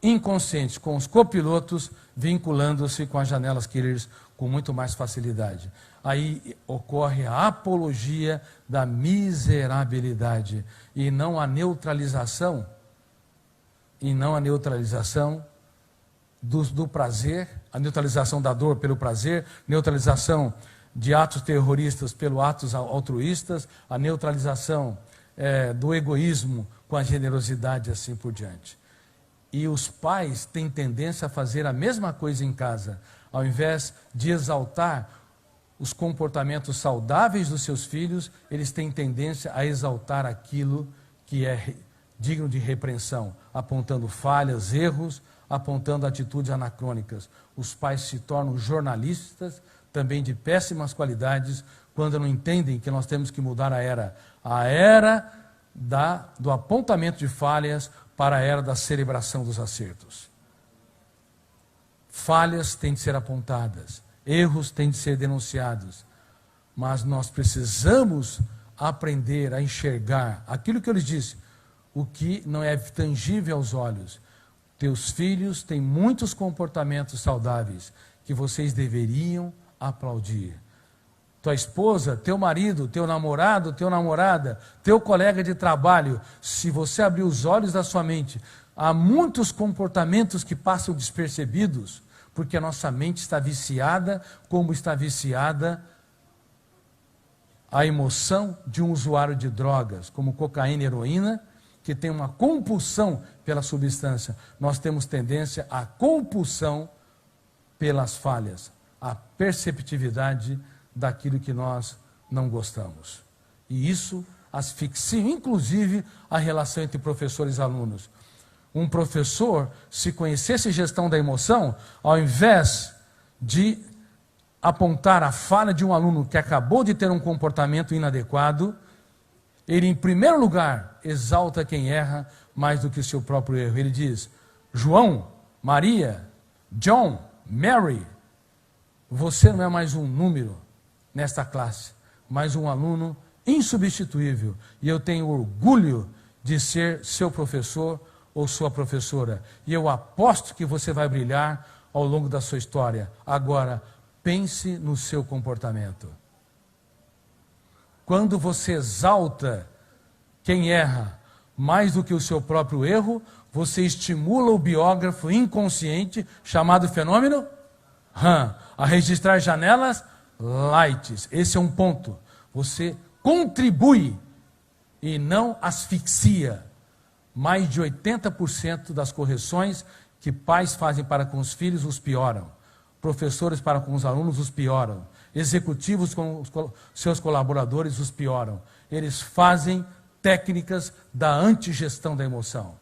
inconscientes, com os copilotos vinculando-se com as janelas killers com muito mais facilidade. Aí ocorre a apologia da miserabilidade e não a neutralização, do prazer, a neutralização da dor pelo prazer, neutralização de atos terroristas pelos atos altruístas, a neutralização do egoísmo com a generosidade e assim por diante. E os pais têm tendência a fazer a mesma coisa em casa, ao invés de exaltar os comportamentos saudáveis dos seus filhos, eles têm tendência a exaltar aquilo que é digno de repreensão, apontando falhas, erros, apontando atitudes anacrônicas. Os pais se tornam jornalistas, também de péssimas qualidades, quando não entendem que nós temos que mudar a era do apontamento de falhas para a era da celebração dos acertos. Falhas têm de ser apontadas, erros têm de ser denunciados, mas nós precisamos aprender a enxergar aquilo que eu lhes disse, o que não é tangível aos olhos. Teus filhos têm muitos comportamentos saudáveis que vocês deveriam aplaudir. Tua esposa, teu marido, teu namorado, tua namorada, teu colega de trabalho, se você abrir os olhos da sua mente, há muitos comportamentos que passam despercebidos, porque a nossa mente está viciada, como está viciada a emoção de um usuário de drogas, como cocaína e heroína, que tem uma compulsão pela substância. Nós temos tendência à compulsão pelas falhas, à perceptividade daquilo que nós não gostamos. E isso asfixia, inclusive, a relação entre professores e alunos. Um professor, se conhecesse gestão da emoção, ao invés de apontar a falha de um aluno que acabou de ter um comportamento inadequado, ele, em primeiro lugar, exalta quem erra mais do que o seu próprio erro. Ele diz: João, Maria, John, Mary, você não é mais um número nesta classe, mas um aluno insubstituível. E eu tenho orgulho de ser seu professor ou sua professora. E eu aposto que você vai brilhar ao longo da sua história. Agora, pense no seu comportamento. Quando você exalta quem erra mais do que o seu próprio erro, você estimula o biógrafo inconsciente, chamado fenômeno a registrar janelas lights. Esse é um ponto. Você contribui e não asfixia. Mais de 80% das correções que pais fazem para com os filhos os pioram. Professores para com os alunos os pioram. Executivos com os seus colaboradores os pioram. Eles fazem técnicas da antigestão da emoção.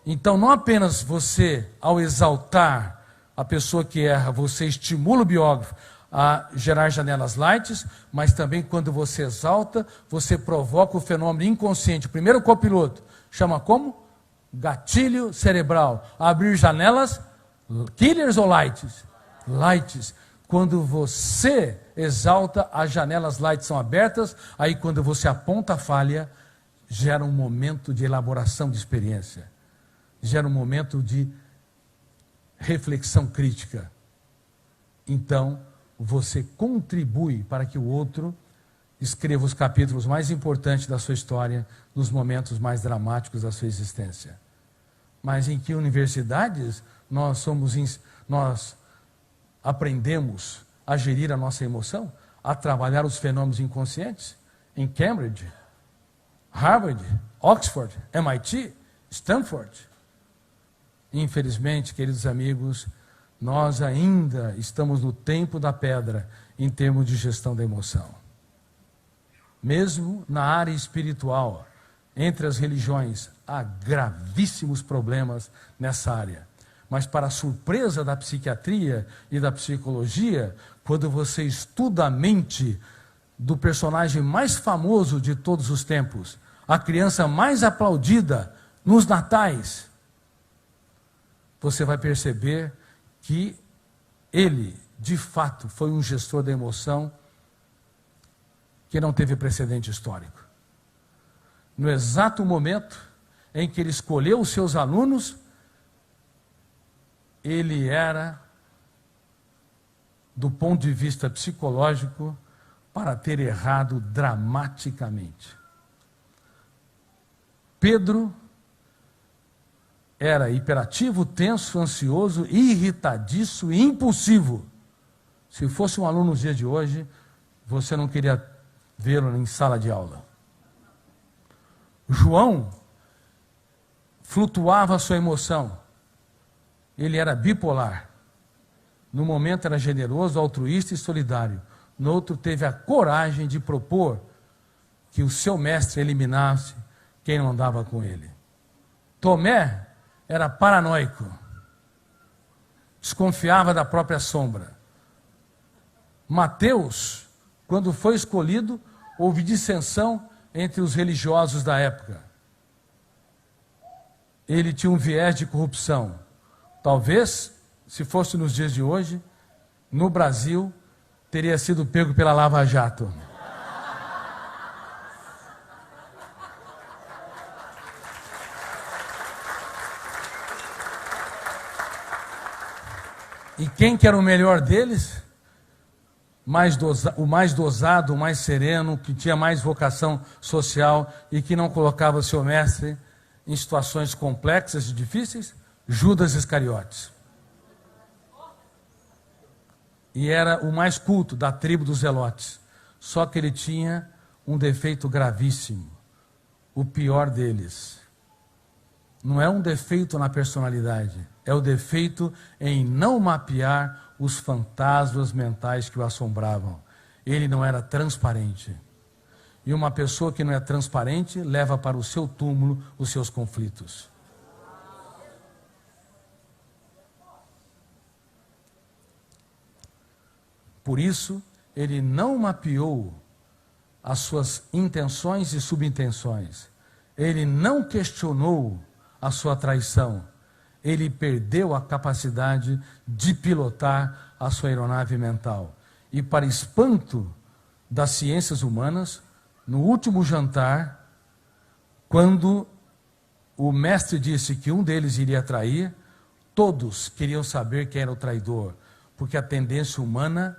Então, não apenas você, ao exaltar a pessoa que erra, você estimula o biógrafo a gerar janelas lights, mas também quando você exalta, você provoca o fenômeno inconsciente. Primeiro, o copiloto chama como? Gatilho cerebral. Abrir janelas, killers ou lights? Lights. Quando você exalta, as janelas lights são abertas, aí quando você aponta a falha, gera um momento de elaboração de experiência. Gera um momento de reflexão crítica. Então, você contribui para que o outro escreva os capítulos mais importantes da sua história, nos momentos mais dramáticos da sua existência. Mas em que universidades nós aprendemos a gerir a nossa emoção, a trabalhar os fenômenos inconscientes? Em Cambridge, Harvard, Oxford, MIT, Stanford. Infelizmente, queridos amigos, nós ainda estamos no tempo da pedra em termos de gestão da emoção. Mesmo na área espiritual, entre as religiões, há gravíssimos problemas nessa área. Mas, para a surpresa da psiquiatria e da psicologia, quando você estuda a mente do personagem mais famoso de todos os tempos, a criança mais aplaudida nos natais, você vai perceber que ele, de fato, foi um gestor da emoção que não teve precedente histórico. No exato momento em que ele escolheu os seus alunos, ele era, do ponto de vista psicológico, para ter errado dramaticamente. Pedro era hiperativo, tenso, ansioso, irritadiço e impulsivo. Se fosse um aluno nos dias de hoje, você não queria vê-lo em sala de aula. João flutuava a sua emoção. Ele era bipolar. No momento era generoso, altruísta e solidário. No outro teve a coragem de propor que o seu mestre eliminasse quem não andava com ele. Tomé era paranoico, desconfiava da própria sombra. Mateus, quando foi escolhido, houve dissensão entre os religiosos da época. Ele tinha um viés de corrupção. Talvez, se fosse nos dias de hoje, no Brasil, teria sido pego pela Lava Jato. E quem que era o melhor deles? O mais dosado, o mais sereno, que tinha mais vocação social e que não colocava seu mestre em situações complexas e difíceis? Judas Iscariotes. E era o mais culto da tribo dos Zelotes. Só que ele tinha um defeito gravíssimo, o pior deles. Não é um defeito na personalidade, é o defeito em não mapear os fantasmas mentais que o assombravam. Ele não era transparente. E uma pessoa que não é transparente leva para o seu túmulo os seus conflitos. Por isso, ele não mapeou as suas intenções e subintenções. Ele não questionou a sua traição. Ele perdeu a capacidade de pilotar a sua aeronave mental. E para espanto das ciências humanas, no último jantar, quando o mestre disse que um deles iria trair, todos queriam saber quem era o traidor, porque a tendência humana,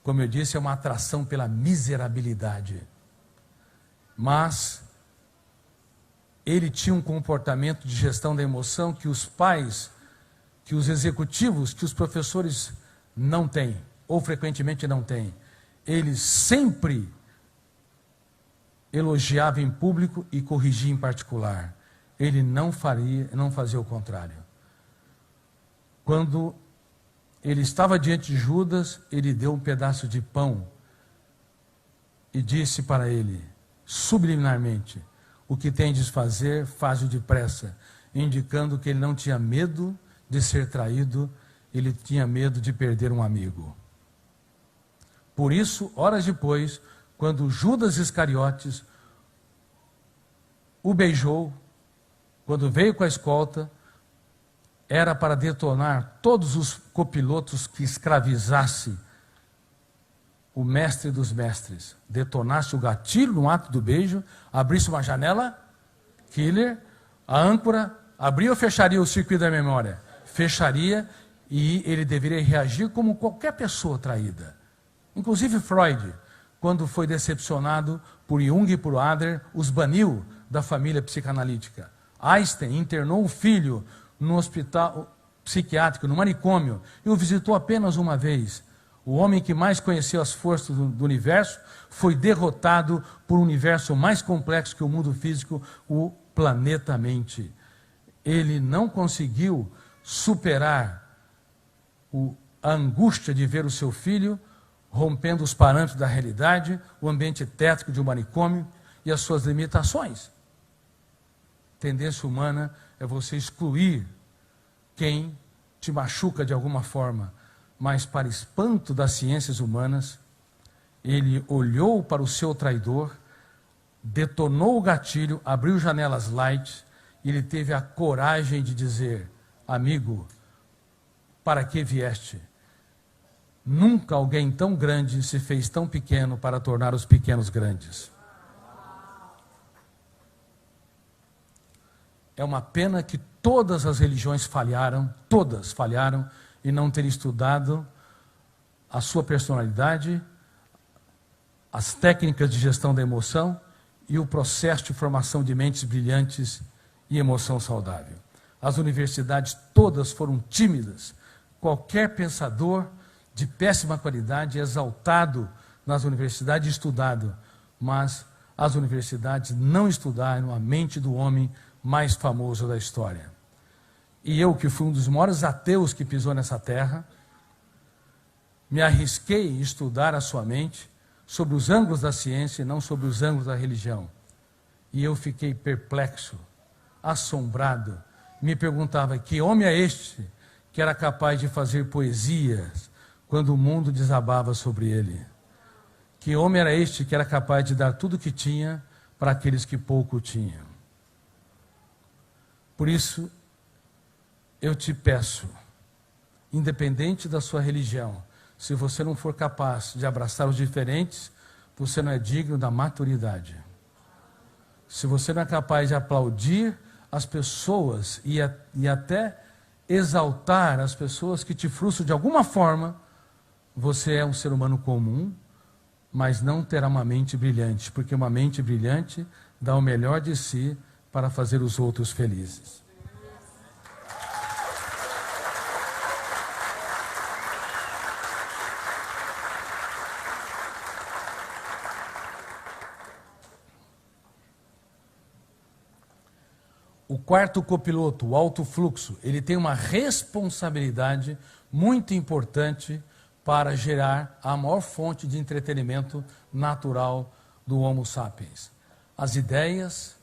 como eu disse, é uma atração pela miserabilidade. Mas ele tinha um comportamento de gestão da emoção que os pais, que os executivos, que os professores não têm, ou frequentemente não têm. Ele sempre elogiava em público e corrigia em particular. Ele não fazia o contrário. Quando ele estava diante de Judas, ele deu um pedaço de pão e disse para ele, subliminarmente: o que tem de fazer, faz-o depressa, indicando que ele não tinha medo de ser traído, ele tinha medo de perder um amigo. Por isso, horas depois, quando Judas Iscariotes o beijou, quando veio com a escolta, era para detonar todos os copilotos que escravizasse o mestre dos mestres, detonasse o gatilho no ato do beijo, abrisse uma janela, killer, a âncora, abria ou fecharia o circuito da memória? Fecharia, e ele deveria reagir como qualquer pessoa traída. Inclusive Freud, quando foi decepcionado por Jung e por Adler, os baniu da família psicanalítica. Einstein internou o filho no hospital psiquiátrico, no manicômio, e o visitou apenas uma vez. O homem que mais conheceu as forças do universo foi derrotado por um universo mais complexo que o mundo físico, o planeta mente. Ele não conseguiu superar a angústia de ver o seu filho rompendo os parâmetros da realidade, o ambiente tétrico de um manicômio e as suas limitações. Tendência humana é você excluir quem te machuca de alguma forma, mas para espanto das ciências humanas, ele olhou para o seu traidor, detonou o gatilho, abriu janelas light, e ele teve a coragem de dizer: amigo, para que vieste? Nunca alguém tão grande se fez tão pequeno para tornar os pequenos grandes. É uma pena que todas as religiões falharam, todas falharam, e não terem estudado a sua personalidade, as técnicas de gestão da emoção e o processo de formação de mentes brilhantes e emoção saudável. As universidades todas foram tímidas. Qualquer pensador de péssima qualidade é exaltado nas universidades e estudado, mas as universidades não estudaram a mente do homem mais famoso da história. E eu, que fui um dos maiores ateus que pisou nessa terra, me arrisquei em estudar a sua mente sobre os ângulos da ciência e não sobre os ângulos da religião. E eu fiquei perplexo, assombrado, me perguntava: que homem é este que era capaz de fazer poesias quando o mundo desabava sobre ele? Que homem era este que era capaz de dar tudo o que tinha para aqueles que pouco tinham? Por isso, eu te peço, independente da sua religião, se você não for capaz de abraçar os diferentes, você não é digno da maturidade. Se você não é capaz de aplaudir as pessoas e até exaltar as pessoas que te frustram de alguma forma, você é um ser humano comum, mas não terá uma mente brilhante, porque uma mente brilhante dá o melhor de si para fazer os outros felizes. O quarto copiloto, o alto fluxo, ele tem uma responsabilidade muito importante para gerar a maior fonte de entretenimento natural do Homo sapiens. As ideias,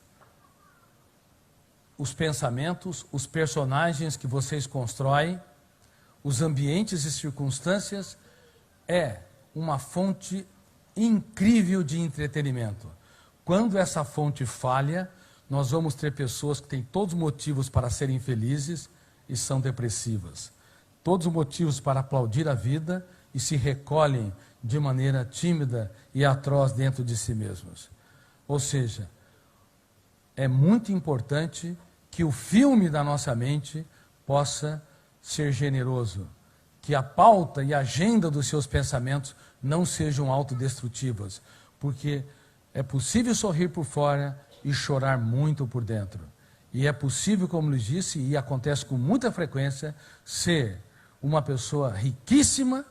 os pensamentos, os personagens que vocês constroem, os ambientes e circunstâncias, é uma fonte incrível de entretenimento. Quando essa fonte falha, nós vamos ter pessoas que têm todos os motivos para serem felizes e são depressivas. Todos os motivos para aplaudir a vida e se recolhem de maneira tímida e atroz dentro de si mesmos. Ou seja, é muito importante que o filme da nossa mente possa ser generoso, que a pauta e a agenda dos seus pensamentos não sejam autodestrutivas, porque é possível sorrir por fora e chorar muito por dentro. E é possível, como lhes disse, e acontece com muita frequência, ser uma pessoa riquíssima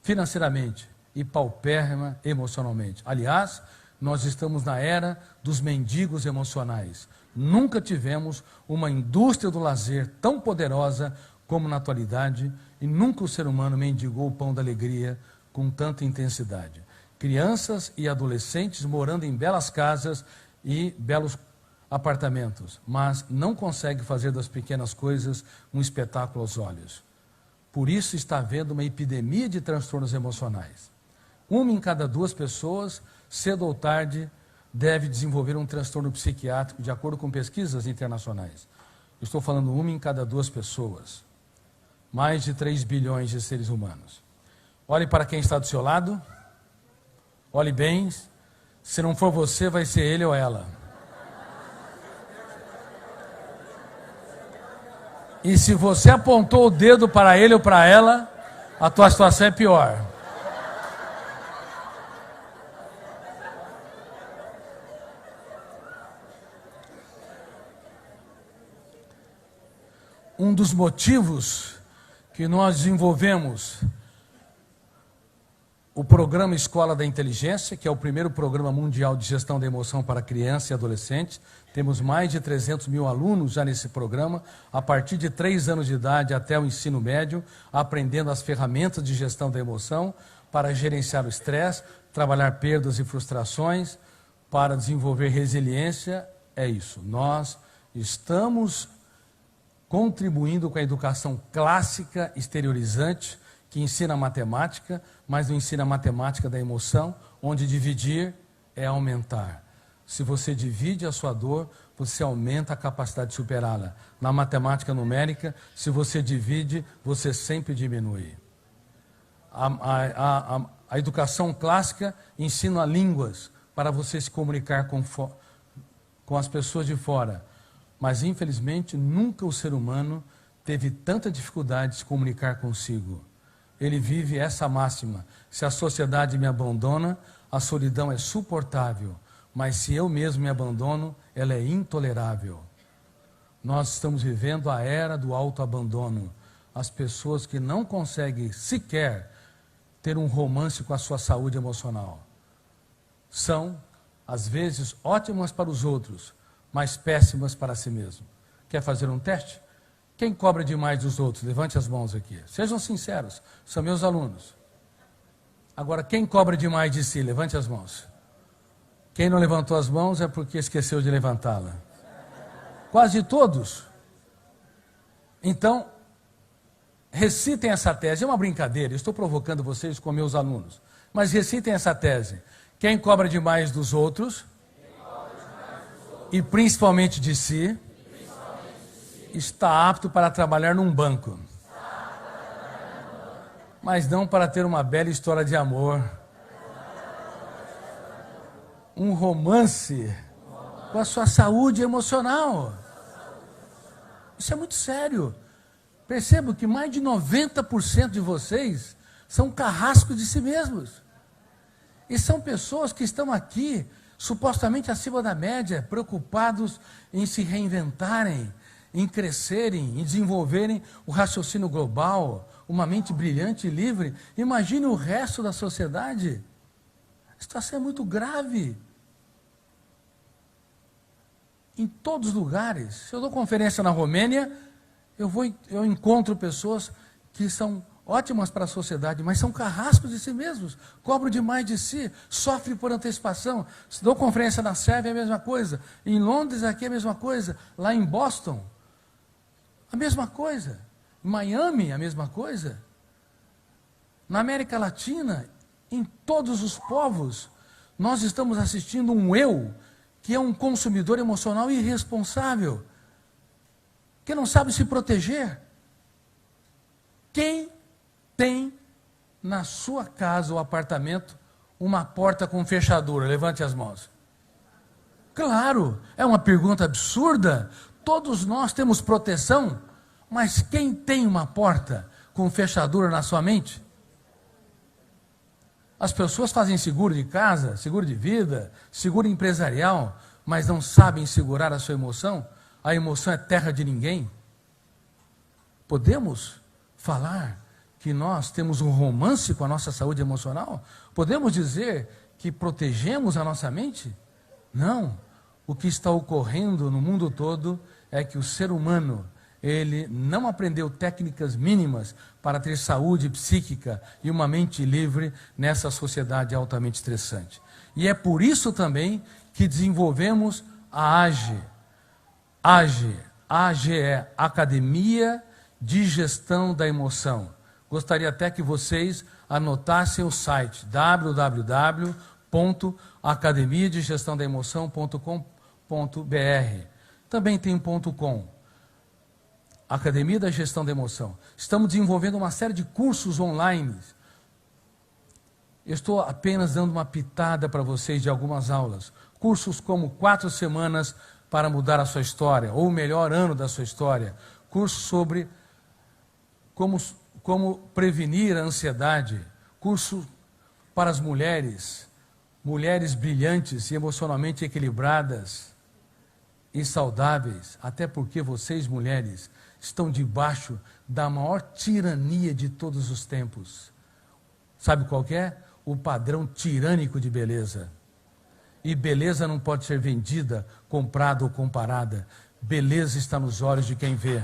financeiramente e paupérrima emocionalmente. Aliás, nós estamos na era dos mendigos emocionais. Nunca tivemos uma indústria do lazer tão poderosa como na atualidade, e nunca o ser humano mendigou o pão da alegria com tanta intensidade. Crianças e adolescentes morando em belas casas e belos apartamentos, mas não consegue fazer das pequenas coisas um espetáculo aos olhos. Por isso está havendo uma epidemia de transtornos emocionais. 1 em cada 2 pessoas, cedo ou tarde, deve desenvolver um transtorno psiquiátrico, de acordo com pesquisas internacionais. Eu estou falando 1 em cada 2 pessoas. Mais de 3 bilhões de seres humanos. Olhe para quem está do seu lado. Olhe bem. Se não for você, vai ser ele ou ela. E se você apontou o dedo para ele ou para ela, a tua situação é pior. Um dos motivos que nós desenvolvemos o programa Escola da Inteligência, que é o primeiro programa mundial de gestão da emoção para criança e adolescente. Temos mais de 300 mil alunos já nesse programa, a partir de 3 anos de idade até o ensino médio, aprendendo as ferramentas de gestão da emoção para gerenciar o estresse, trabalhar perdas e frustrações, para desenvolver resiliência. É isso, nós estamos contribuindo com a educação clássica exteriorizante, que ensina matemática, mas não ensina a matemática da emoção, onde dividir é aumentar. Se você divide a sua dor, você aumenta a capacidade de superá-la. Na matemática numérica, se você divide, você sempre diminui. A educação clássica ensina línguas para você se comunicar com as pessoas de fora. Mas, infelizmente, nunca o ser humano teve tanta dificuldade de se comunicar consigo. Ele vive essa máxima: se a sociedade me abandona, a solidão é suportável, mas se eu mesmo me abandono, ela é intolerável. Nós estamos vivendo a era do autoabandono. As pessoas que não conseguem sequer ter um romance com a sua saúde emocional são, às vezes, ótimas para os outros, mas péssimas para si mesmo. Quer fazer um teste? Quem cobra demais dos outros? Levante as mãos aqui. Sejam sinceros, são meus alunos. Agora, quem cobra demais de si? Levante as mãos. Quem não levantou as mãos é porque esqueceu de levantá-la. Quase todos. Então, recitem essa tese. É uma brincadeira, estou provocando vocês com meus alunos. Mas recitem essa tese. Quem cobra demais dos outros, e principalmente de si, está apto para trabalhar num banco. Mas não para ter uma bela história de amor. Um romance com a sua saúde emocional. Isso é muito sério. Percebo que mais de 90% de vocês são carrascos de si mesmos. E são pessoas que estão aqui, supostamente acima da média, preocupados em se reinventarem, em crescerem, em desenvolverem o raciocínio global, uma mente brilhante e livre. Imagine o resto da sociedade. A situação é muito grave. Em todos os lugares. Se eu dou conferência na Romênia, eu encontro pessoas que são ótimas para a sociedade, mas são carrascos de si mesmos, cobram demais de si, sofrem por antecipação. Se dou conferência na Sérvia, é a mesma coisa. Em Londres, aqui é a mesma coisa. Lá em Boston, a mesma coisa. Em Miami, a mesma coisa. Na América Latina, em todos os povos, nós estamos assistindo um eu que é um consumidor emocional irresponsável, que não sabe se proteger. Quem tem na sua casa ou apartamento uma porta com fechadura? Levante as mãos. Claro, é uma pergunta absurda. Todos nós temos proteção, mas quem tem uma porta com fechadura na sua mente? As pessoas fazem seguro de casa, seguro de vida, seguro empresarial, mas não sabem segurar a sua emoção. A emoção é terra de ninguém. Podemos falar que nós temos um romance com a nossa saúde emocional? Podemos dizer que protegemos a nossa mente? Não. O que está ocorrendo no mundo todo é que o ser humano, ele não aprendeu técnicas mínimas para ter saúde psíquica e uma mente livre nessa sociedade altamente estressante. E é por isso também que desenvolvemos a AGE. AGE é Academia de Gestão da Emoção. Gostaria até que vocês anotassem o site www.academiadegestandaemoção.com.br. Também tem .com. Academia da Gestão da Emoção. Estamos desenvolvendo uma série de cursos online. Eu estou apenas dando uma pitada para vocês de algumas aulas. Cursos como 4 semanas para mudar a sua história, ou o melhor ano da sua história. Cursos sobre como prevenir a ansiedade. Curso para as mulheres brilhantes e emocionalmente equilibradas e saudáveis. Até porque vocês, mulheres, estão debaixo da maior tirania de todos os tempos. Sabe qual que é? O padrão tirânico de beleza. E beleza não pode ser vendida, comprada ou comparada. Beleza está nos olhos de quem vê.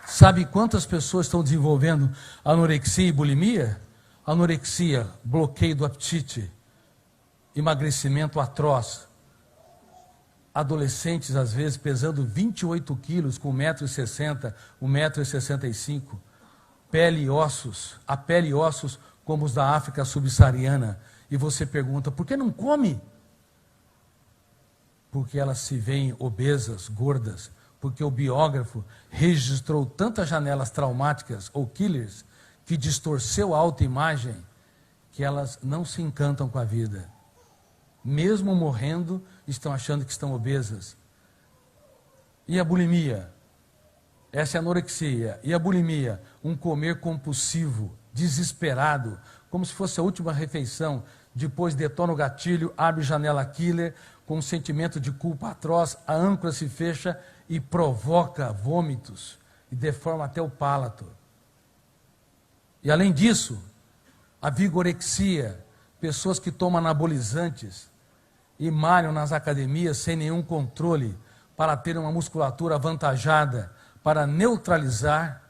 Sabe quantas pessoas estão desenvolvendo anorexia e bulimia? Anorexia, bloqueio do apetite, emagrecimento atroz. Adolescentes, às vezes, pesando 28 quilos, com 1,60 m, 1,65 m. Pele e ossos, a pele e ossos como os da África subsaariana. E você pergunta, por que não come? Porque elas se veem obesas, gordas. Porque o biógrafo registrou tantas janelas traumáticas ou killers que distorceu a autoimagem que elas não se encantam com a vida. Mesmo morrendo, estão achando que estão obesas. E a bulimia? Essa é a anorexia. E a bulimia? Um comer compulsivo, desesperado, como se fosse a última refeição. Depois detona o gatilho, abre janela killer, com um sentimento de culpa atroz, a âncora se fecha e provoca vômitos e deforma até o palato. E além disso, a vigorexia, pessoas que tomam anabolizantes e malham nas academias sem nenhum controle para ter uma musculatura avantajada, para neutralizar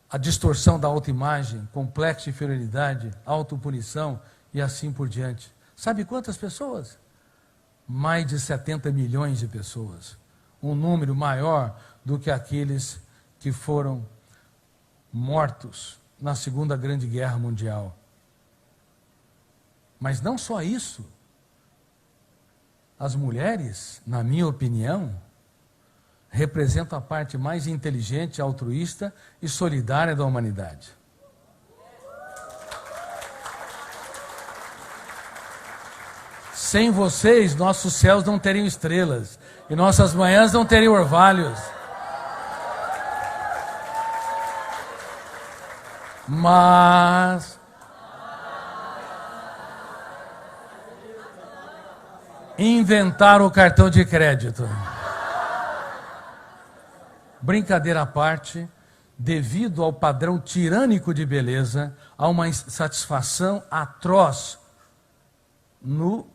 a distorção da autoimagem, complexo de inferioridade, autopunição e assim por diante. Sabe quantas pessoas? Mais de 70 milhões de pessoas. Um número maior do que aqueles que foram mortos na Segunda Grande Guerra Mundial. Mas não só isso. As mulheres, na minha opinião, representam a parte mais inteligente, altruísta e solidária da humanidade. Sem vocês, nossos céus não teriam estrelas e nossas manhãs não teriam orvalhos. Mas inventaram o cartão de crédito. Brincadeira à parte, devido ao padrão tirânico de beleza, há uma insatisfação atroz nos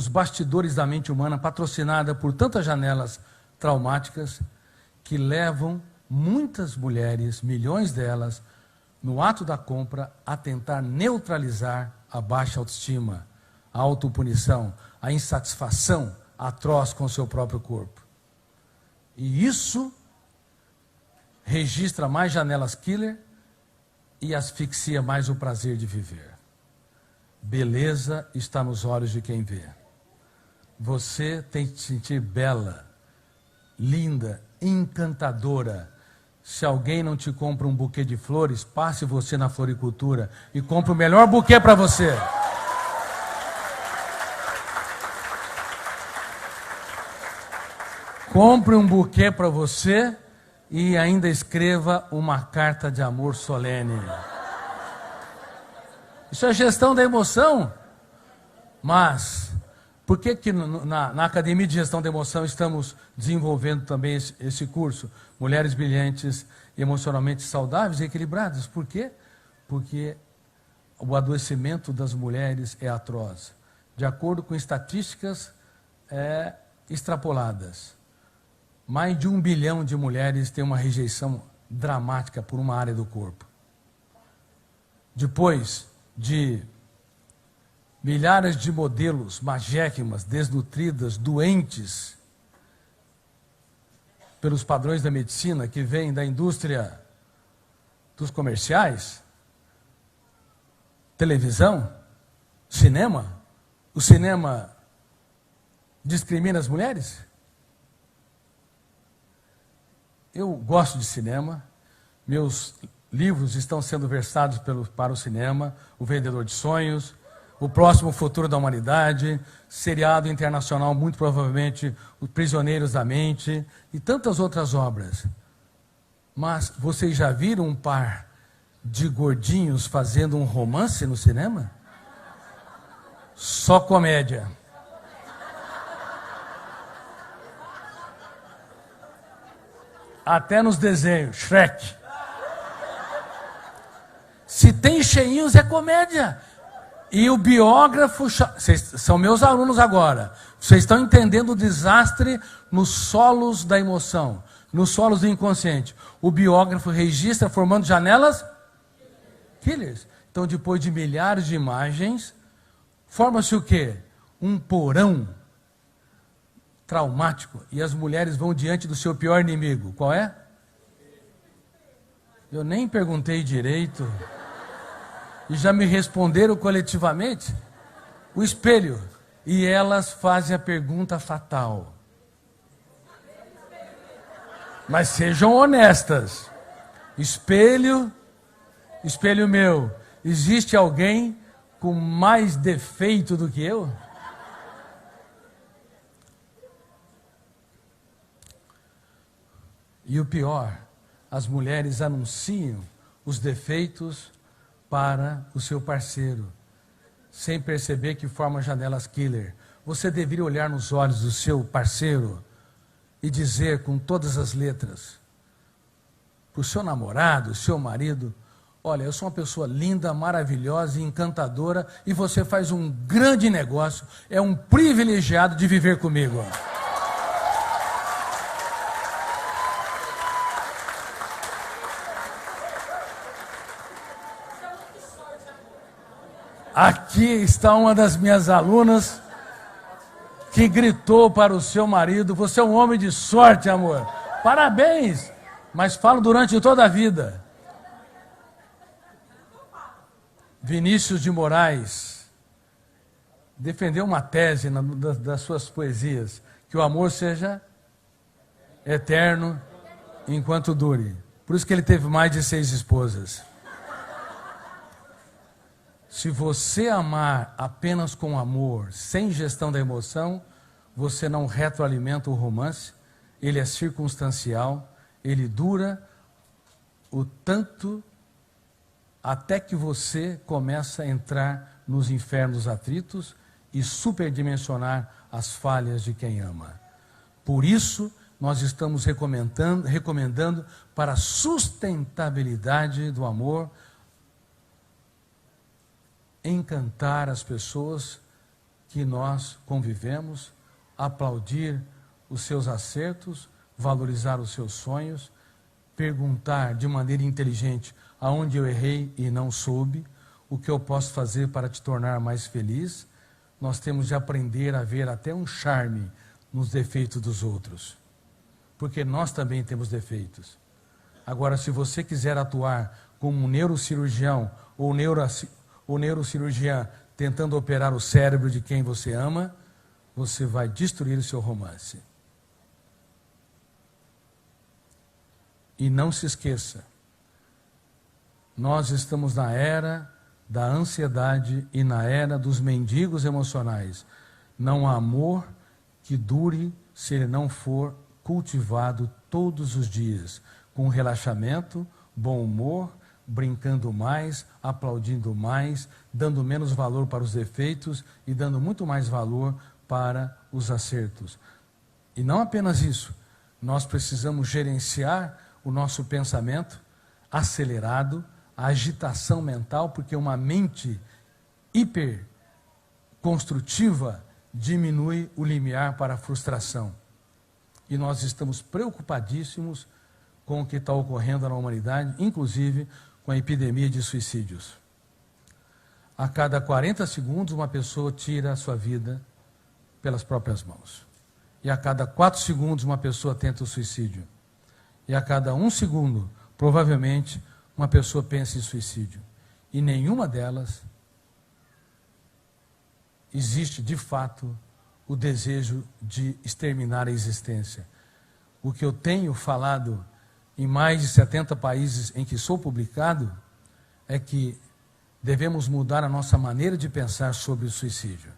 bastidores da mente humana, patrocinada por tantas janelas traumáticas, que levam muitas mulheres, milhões delas, no ato da compra, a tentar neutralizar a baixa autoestima, a autopunição, a insatisfação atroz com o seu próprio corpo. E isso registra mais janelas killer e asfixia mais o prazer de viver. Beleza está nos olhos de quem vê. Você tem que se sentir bela, linda, encantadora. Se alguém não te compra um buquê de flores, passe você na floricultura e compre o melhor buquê para você. Compre um buquê para você e ainda escreva uma carta de amor solene. Isso é gestão da emoção. Mas, por que na Academia de Gestão da Emoção estamos desenvolvendo também esse curso? Mulheres brilhantes, emocionalmente saudáveis e equilibradas. Por quê? Porque o adoecimento das mulheres é atroz. De acordo com estatísticas extrapoladas, mais de 1 bilhão de mulheres têm uma rejeição dramática por uma área do corpo. Depois de milhares de modelos magérrimas, desnutridas, doentes, pelos padrões da medicina que vêm da indústria dos comerciais, televisão, cinema. O cinema discrimina as mulheres? Eu gosto de cinema, meus livros estão sendo versados para o cinema, O Vendedor de Sonhos, O Próximo Futuro da Humanidade, seriado internacional, muito provavelmente, Os Prisioneiros da Mente, e tantas outras obras. Mas vocês já viram um par de gordinhos fazendo um romance no cinema? Só comédia. Até nos desenhos, Shrek. Se tem cheinhos, é comédia. E o biógrafo... Vocês são meus alunos agora. Vocês estão entendendo o desastre nos solos da emoção, nos solos do inconsciente. O biógrafo registra formando janelas killers. Então, depois de milhares de imagens, forma-se o quê? Um porão traumático. E as mulheres vão diante do seu pior inimigo. Qual é? Eu nem perguntei direito. E já me responderam coletivamente. O espelho. E elas fazem a pergunta fatal. Mas sejam honestas. Espelho, espelho meu, existe alguém com mais defeito do que eu? E o pior, as mulheres anunciam os defeitos para o seu parceiro, sem perceber que formam janelas killer. Você deveria olhar nos olhos do seu parceiro e dizer com todas as letras para o seu namorado, seu marido: olha, eu sou uma pessoa linda, maravilhosa e encantadora e você faz um grande negócio, é um privilegiado de viver comigo. Aqui está uma das minhas alunas que gritou para o seu marido: você é um homem de sorte, amor. Parabéns! Mas falo durante toda a vida. Vinícius de Moraes defendeu uma tese das suas poesias, que o amor seja eterno enquanto dure. Por isso que ele teve mais de 6 esposas. Se você amar apenas com amor, sem gestão da emoção, você não retroalimenta o romance, ele é circunstancial, ele dura o tanto até que você começa a entrar nos infernos atritos e superdimensionar as falhas de quem ama. Por isso, nós estamos recomendando para a sustentabilidade do amor, encantar as pessoas que nós convivemos, aplaudir os seus acertos, valorizar os seus sonhos, perguntar de maneira inteligente aonde eu errei e não soube, o que eu posso fazer para te tornar mais feliz. Nós temos de aprender a ver até um charme nos defeitos dos outros, porque nós também temos defeitos. Agora, se você quiser atuar como um neurocirurgião ou neurocirurgiã tentando operar o cérebro de quem você ama, você vai destruir o seu romance. E não se esqueça, nós estamos na era da ansiedade e na era dos mendigos emocionais. Não há amor que dure se ele não for cultivado todos os dias, com relaxamento, bom humor, brincando mais, aplaudindo mais, dando menos valor para os defeitos e dando muito mais valor para os acertos. E não apenas isso, nós precisamos gerenciar o nosso pensamento acelerado, a agitação mental, porque uma mente hiperconstrutiva diminui o limiar para a frustração. E nós estamos preocupadíssimos com o que está ocorrendo na humanidade, inclusive com a epidemia de suicídios. A cada 40 segundos, uma pessoa tira a sua vida pelas próprias mãos. E a cada 4 segundos, uma pessoa tenta o suicídio. E a cada 1 segundo, provavelmente, uma pessoa pensa em suicídio. E nenhuma delas existe, de fato, o desejo de exterminar a existência. O que eu tenho falado em mais de 70 países em que sou publicado é que devemos mudar a nossa maneira de pensar sobre o suicídio.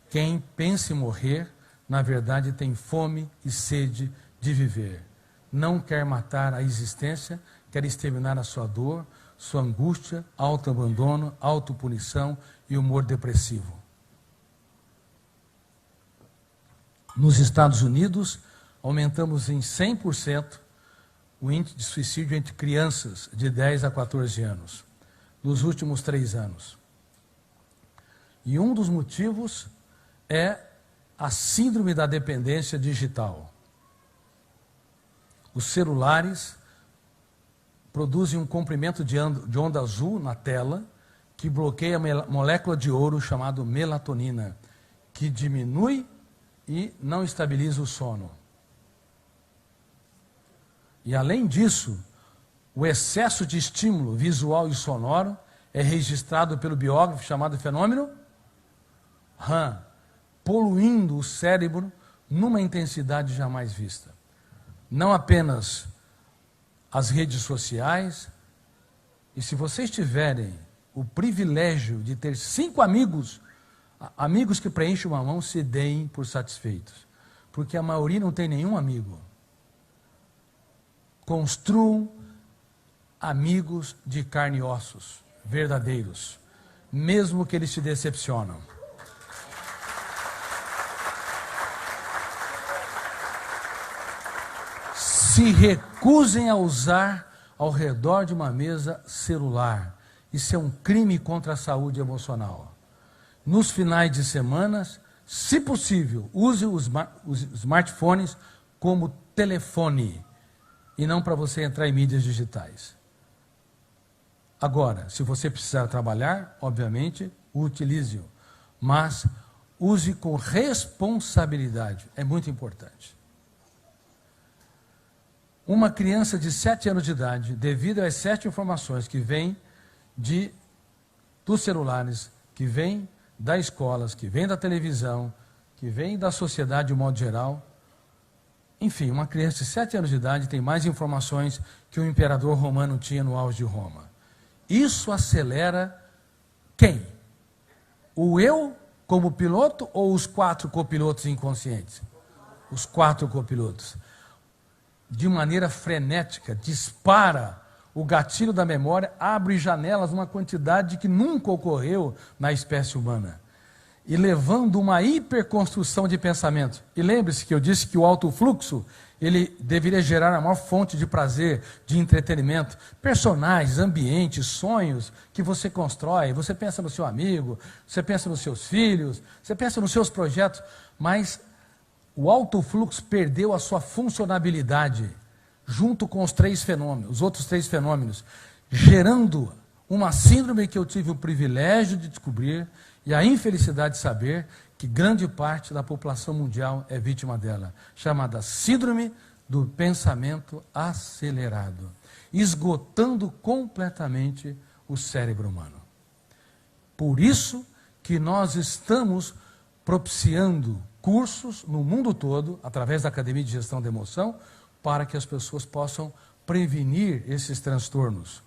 Quem pensa em morrer, na verdade, tem fome e sede de viver. Não quer matar a existência, quer exterminar a sua dor, sua angústia, autoabandono, autopunição e humor depressivo. Nos Estados Unidos, aumentamos em 100% o índice de suicídio entre crianças de 10 a 14 anos, nos últimos 3 anos. E um dos motivos é a síndrome da dependência digital. Os celulares produzem um comprimento de onda azul na tela que bloqueia a molécula de ouro chamada melatonina, que diminui e não estabiliza o sono. E além disso, o excesso de estímulo visual e sonoro é registrado pelo biógrafo chamado fenômeno RAM, poluindo o cérebro numa intensidade jamais vista. Não apenas as redes sociais, e se vocês tiverem o privilégio de ter 5 amigos que preenchem uma mão, se deem por satisfeitos, porque a maioria não tem nenhum amigo. Construam amigos de carne e ossos, verdadeiros, mesmo que eles te decepcionam. Se recusem a usar ao redor de uma mesa celular. Isso é um crime contra a saúde emocional. Nos finais de semana, se possível, use os smartphones como telefone e não para você entrar em mídias digitais. Agora, se você precisar trabalhar, obviamente, utilize-o, mas use com responsabilidade, é muito importante. Uma criança de 7 anos de idade, devido às 7 informações que vêm dos celulares, que vêm das escolas, que vêm da televisão, que vêm da sociedade de um modo geral, enfim, uma criança de 7 anos de idade tem mais informações que o imperador romano tinha no auge de Roma. Isso acelera quem? O eu como piloto ou os 4 copilotos inconscientes? Os 4 copilotos. De maneira frenética, dispara o gatilho da memória, abre janelas numa quantidade que nunca ocorreu na espécie humana. E levando uma hiperconstrução de pensamento. E lembre-se que eu disse que o alto fluxo, ele deveria gerar a maior fonte de prazer, de entretenimento, personagens, ambientes, sonhos que você constrói. Você pensa no seu amigo, você pensa nos seus filhos, você pensa nos seus projetos, mas o alto fluxo perdeu a sua funcionabilidade junto com os outros três fenômenos, gerando uma síndrome que eu tive o privilégio de descobrir e a infelicidade de saber que grande parte da população mundial é vítima dela, chamada síndrome do pensamento acelerado, esgotando completamente o cérebro humano. Por isso que nós estamos propiciando cursos no mundo todo, através da Academia de Gestão da Emoção, para que as pessoas possam prevenir esses transtornos.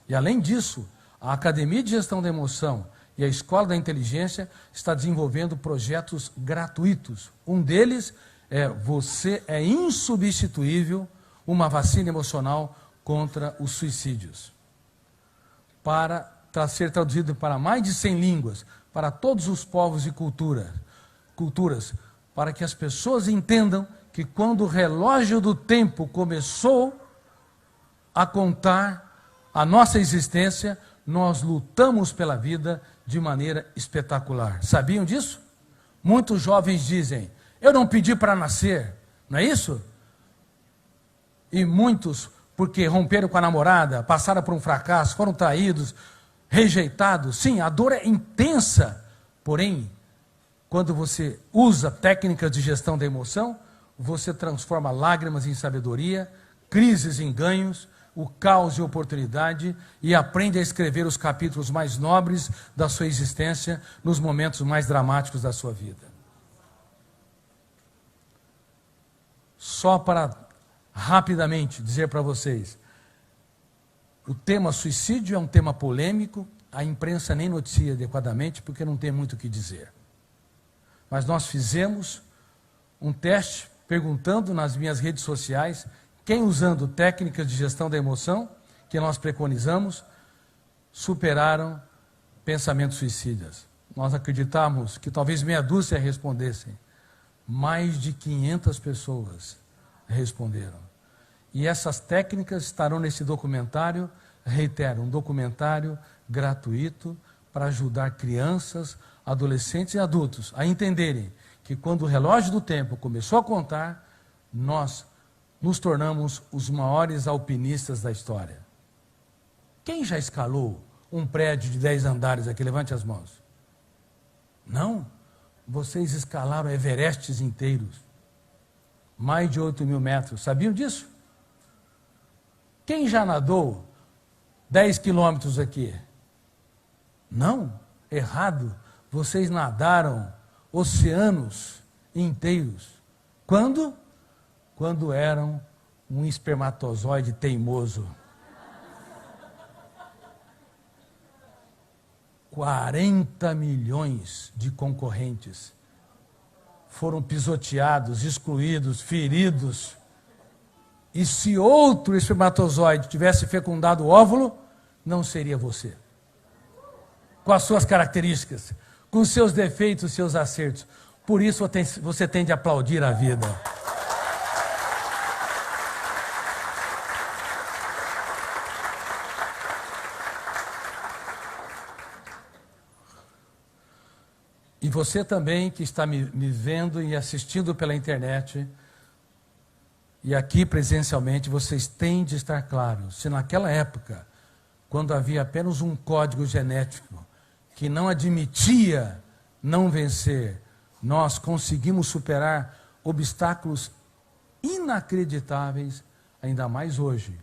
E além disso, a Academia de Gestão da Emoção e a Escola da Inteligência está desenvolvendo projetos gratuitos. Um deles é Você é Insubstituível, uma vacina emocional contra os suicídios. Para ser traduzido para mais de 100 línguas, para todos os povos e culturas, para que as pessoas entendam que quando o relógio do tempo começou a contar a nossa existência, nós lutamos pela vida de maneira espetacular. Sabiam disso? Muitos jovens dizem, eu não pedi para nascer, não é isso? E muitos, porque romperam com a namorada, passaram por um fracasso, foram traídos, rejeitados. Sim, a dor é intensa, porém, quando você usa técnicas de gestão da emoção, você transforma lágrimas em sabedoria, crises em ganhos, o caos em oportunidade e aprende a escrever os capítulos mais nobres da sua existência nos momentos mais dramáticos da sua vida. Só para rapidamente dizer para vocês, o tema suicídio é um tema polêmico, a imprensa nem noticia adequadamente porque não tem muito o que dizer. Mas nós fizemos um teste perguntando nas minhas redes sociais quem, usando técnicas de gestão da emoção, que nós preconizamos, superaram pensamentos suicidas. Nós acreditamos que talvez meia dúzia respondessem. Mais de 500 pessoas responderam. E essas técnicas estarão nesse documentário, reitero, um documentário gratuito para ajudar crianças, adolescentes e adultos a entenderem que quando o relógio do tempo começou a contar, nós nos tornamos os maiores alpinistas da história. Quem já escalou um prédio de 10 andares aqui? Levante as mãos. Não? Vocês escalaram Everestes inteiros. Mais de 8.000 metros. Sabiam disso? Quem já nadou 10 quilômetros aqui? Não? Errado. Vocês nadaram oceanos inteiros. Quando? Quando eram um espermatozoide teimoso. 40 milhões de concorrentes foram pisoteados, excluídos, feridos. E se outro espermatozoide tivesse fecundado o óvulo, não seria você. Com as suas características, com seus defeitos, seus acertos. Por isso você tem de aplaudir a vida. E você também que está me vendo e assistindo pela internet, e aqui presencialmente, vocês têm de estar claros, se naquela época, quando havia apenas um código genético que não admitia não vencer, nós conseguimos superar obstáculos inacreditáveis, ainda mais hoje,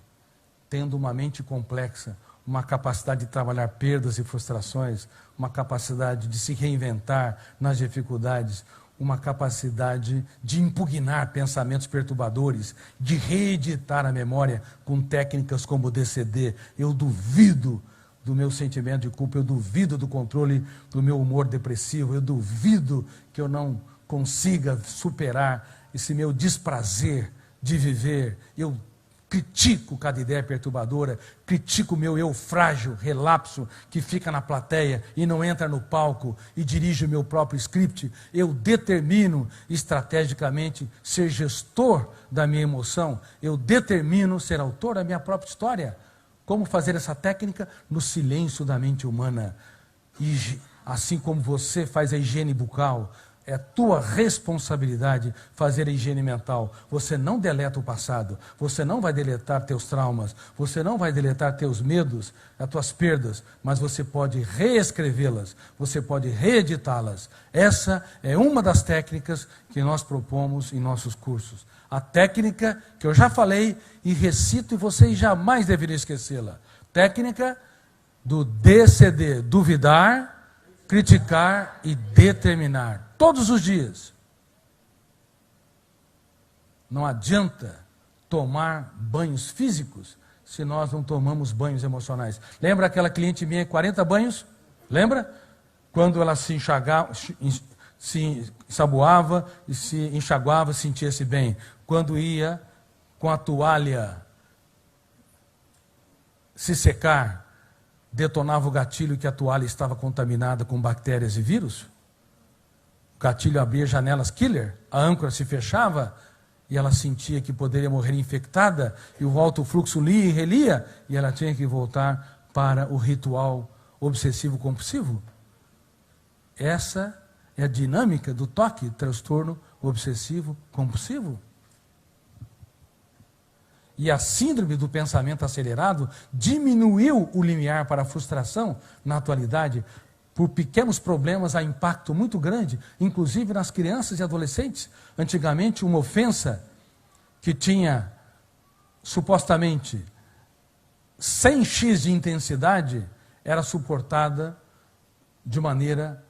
tendo uma mente complexa, uma capacidade de trabalhar perdas e frustrações, uma capacidade de se reinventar nas dificuldades, uma capacidade de impugnar pensamentos perturbadores, de reeditar a memória com técnicas como o DCD. Eu duvido do meu sentimento de culpa, eu duvido do controle do meu humor depressivo, eu duvido que eu não consiga superar esse meu desprazer de viver. Eu critico cada ideia perturbadora, critico o meu eu frágil, relapso, que fica na plateia e não entra no palco e dirige o meu próprio script. Eu determino estrategicamente ser gestor da minha emoção, eu determino ser autor da minha própria história. Como fazer essa técnica? No silêncio da mente humana. E assim como você faz a higiene bucal, é tua responsabilidade fazer a higiene mental. Você não deleta o passado, você não vai deletar teus traumas, você não vai deletar teus medos, as tuas perdas, mas você pode reescrevê-las, você pode reeditá-las. Essa é uma das técnicas que nós propomos em nossos cursos. A técnica que eu já falei e recito e vocês jamais deveriam esquecê-la. Técnica do DCD, duvidar, criticar e determinar. Todos os dias. Não adianta tomar banhos físicos se nós não tomamos banhos emocionais. Lembra aquela cliente minha, 40 banhos? Lembra? Quando ela se enxagava, se ensaboava e se enxaguava, sentia-se bem. Quando ia com a toalha se secar, detonava o gatilho que a toalha estava contaminada com bactérias e vírus. O gatilho abria janelas killer, a âncora se fechava e ela sentia que poderia morrer infectada e o alto fluxo lia e relia e ela tinha que voltar para o ritual obsessivo compulsivo. Essa é a dinâmica do TOC, transtorno obsessivo compulsivo. E a síndrome do pensamento acelerado diminuiu o limiar para a frustração na atualidade. Por pequenos problemas há impacto muito grande, inclusive nas crianças e adolescentes. Antigamente, uma ofensa que tinha supostamente 100x de intensidade era suportada de maneira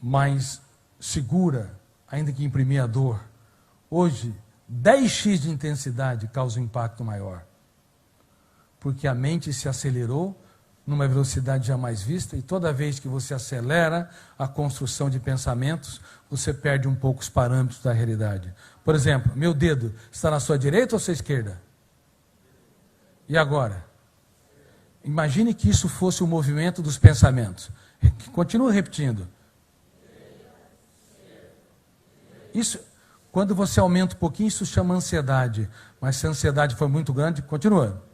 mais segura, ainda que imprimia dor. Hoje, 10x de intensidade causa um impacto maior, porque a mente se acelerou numa velocidade jamais vista, e toda vez que você acelera a construção de pensamentos, você perde um pouco os parâmetros da realidade. Por exemplo, meu dedo está na sua direita ou sua esquerda? E agora? Imagine que isso fosse o movimento dos pensamentos. Continue repetindo. Isso, quando você aumenta um pouquinho, isso chama ansiedade. Mas se a ansiedade for muito grande, continua.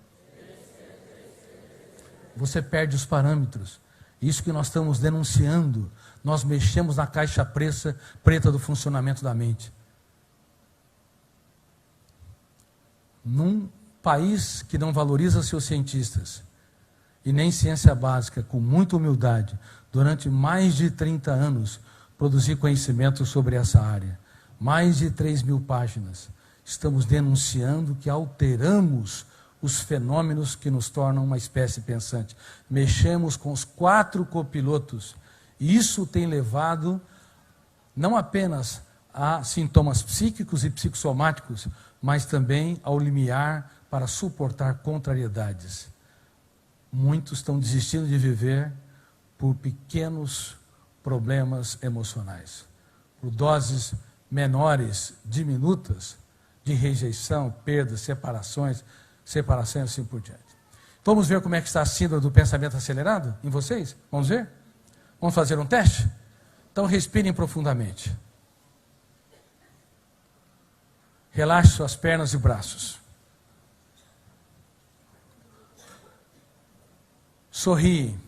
Você perde os parâmetros. Isso que nós estamos denunciando. Nós mexemos na caixa preta do funcionamento da mente. Num país que não valoriza seus cientistas e nem ciência básica, com muita humildade, durante mais de 30 anos, produzi conhecimento sobre essa área. Mais de 3.000 páginas. Estamos denunciando que alteramos os fenômenos que nos tornam uma espécie pensante. Mexemos com os 4 copilotos. E isso tem levado não apenas a sintomas psíquicos e psicossomáticos, mas também ao limiar para suportar contrariedades. Muitos estão desistindo de viver por pequenos problemas emocionais, por doses menores, diminutas, de rejeição, perdas, separações e assim por diante. Vamos ver como é que está a síndrome do pensamento acelerado em vocês? Vamos ver? Vamos fazer um teste? Então respirem profundamente. Relaxe suas pernas e braços. Sorri.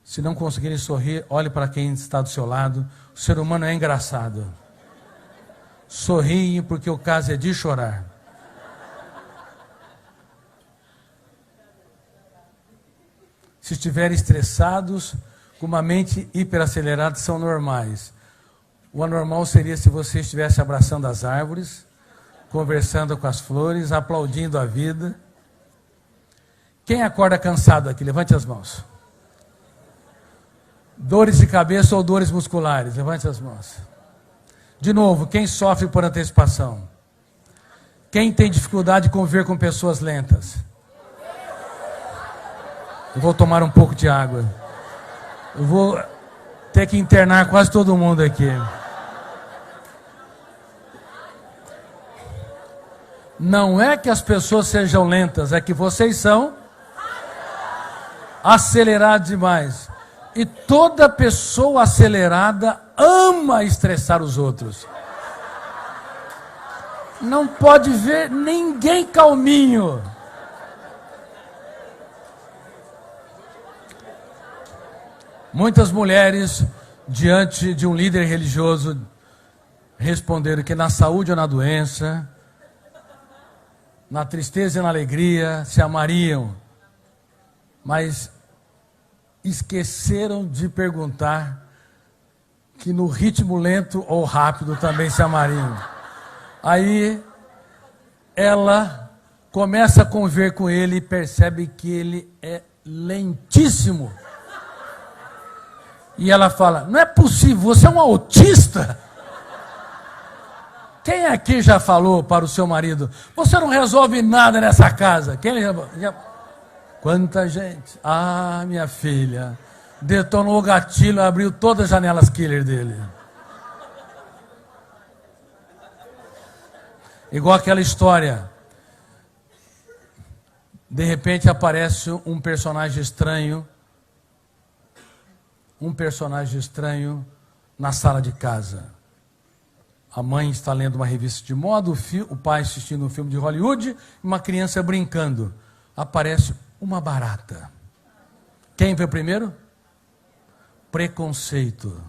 Se não conseguirem sorrir, olhe para quem está do seu lado. O ser humano é engraçado. Sorriem porque o caso é de chorar. se estiverem estressados, com uma mente hiperacelerada, são normais. O anormal seria se você estivesse abraçando as árvores, conversando com as flores, aplaudindo a vida. Quem acorda cansado aqui? Levante as mãos. Dores de cabeça ou dores musculares? Levante as mãos. De novo, quem sofre por antecipação? Quem tem dificuldade de conviver com pessoas lentas? Eu vou tomar um pouco de água. Eu vou ter que internar quase todo mundo aqui. Não é que as pessoas sejam lentas, é que vocês são acelerados demais. E toda pessoa acelerada ama estressar os outros. Não pode ver ninguém calminho. Muitas mulheres, diante de um líder religioso, responderam que na saúde ou na doença, na tristeza e na alegria, se amariam. Mas esqueceram de perguntar que no ritmo lento ou rápido também se amariam. Aí ela começa a conviver com ele e percebe que ele é lentíssimo. E ela fala: não é possível, você é um autista? Quem aqui já falou para o seu marido: você não resolve nada nessa casa? Quem já... Quanta gente. Ah, minha filha, detonou o gatilho, abriu todas as janelas killer dele. Igual aquela história. De repente aparece um personagem estranho na sala de casa. A mãe está lendo uma revista de moda, o pai assistindo um filme de Hollywood, e uma criança brincando. Aparece uma barata. Quem veio primeiro? Preconceito.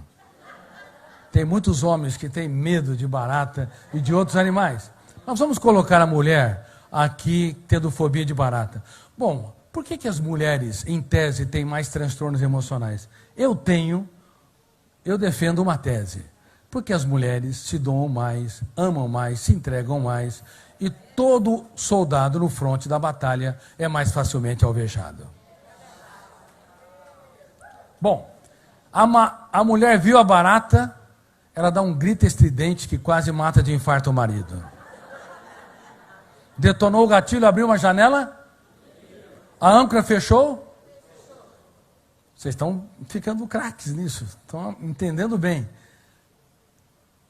Tem muitos homens que têm medo de barata e de outros animais. Nós vamos colocar a mulher aqui tendo fobia de barata. Bom, por que as mulheres, em tese, têm mais transtornos emocionais? Eu defendo uma tese. Porque as mulheres se doam mais, amam mais, se entregam mais, e todo soldado no fronte da batalha é mais facilmente alvejado. Bom, a mulher viu a barata, ela dá um grito estridente que quase mata de infarto o marido. Detonou o gatilho, abriu uma janela, a âncora fechou. Vocês estão ficando craques nisso, estão entendendo bem.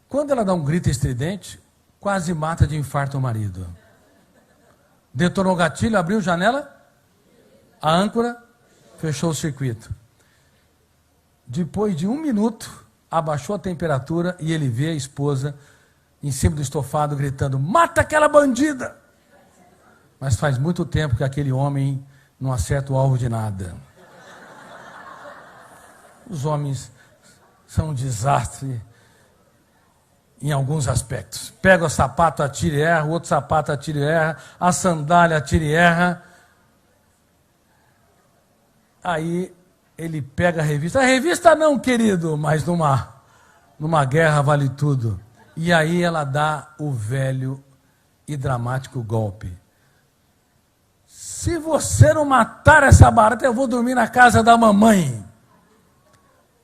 Quando ela dá um grito estridente, quase mata de infarto o marido. Detonou o gatilho, abriu a janela, a âncora, fechou o circuito. Depois de 1 minuto, abaixou a temperatura e ele vê a esposa em cima do estofado gritando: mata aquela bandida! Mas faz muito tempo que aquele homem não acerta o alvo de nada. Os homens são um desastre em alguns aspectos. Pega o sapato, atira e erra, o outro sapato, atira e erra, a sandália, atira e erra. Aí ele pega a revista. A revista não, querido, mas numa guerra vale tudo. E aí ela dá o velho e dramático golpe. Se você não matar essa barata, eu vou dormir na casa da mamãe.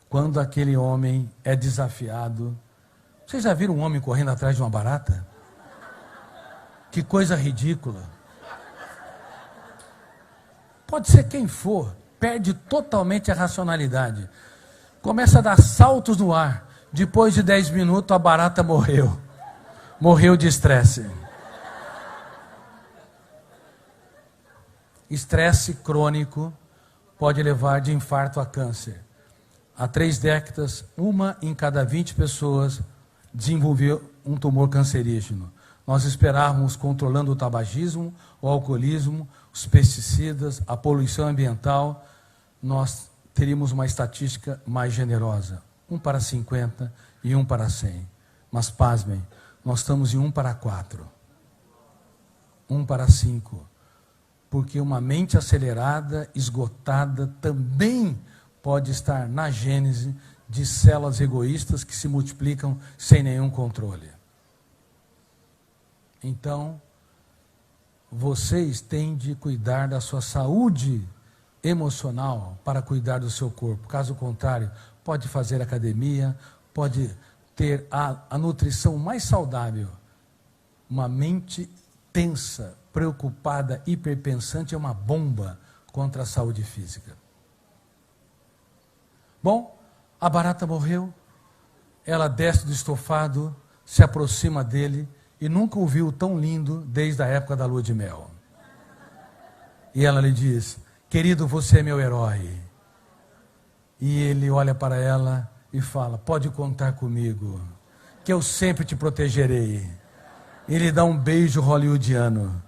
Quando aquele homem é desafiado... Vocês já viram um homem correndo atrás de uma barata? Que coisa ridícula. Pode ser quem for, perde totalmente a racionalidade. Começa a dar saltos no ar. Depois de 10 minutos, a barata morreu. Morreu de estresse. Estresse crônico pode levar de infarto a câncer. Há 3 décadas, 1 em cada 20 pessoas desenvolveu um tumor cancerígeno. Nós esperávamos, controlando o tabagismo, o alcoolismo, os pesticidas, a poluição ambiental, nós teríamos uma estatística mais generosa. 1 para 50 e 1 para 100. Mas, pasmem, nós estamos em 1 para 4. 1 para 5. porque uma mente acelerada, esgotada, também pode estar na gênese de células egoístas que se multiplicam sem nenhum controle. Então, vocês têm de cuidar da sua saúde emocional para cuidar do seu corpo. Caso contrário, pode fazer academia, pode ter a nutrição mais saudável. Uma mente tensa, preocupada, hiperpensante é uma bomba contra a saúde física. Bom, a barata morreu, ela desce do estofado, se aproxima dele e nunca o viu tão lindo desde a época da lua de mel. E ela lhe diz: querido, você é meu herói. E ele olha para ela e fala: pode contar comigo, que eu sempre te protegerei. Ele dá um beijo hollywoodiano.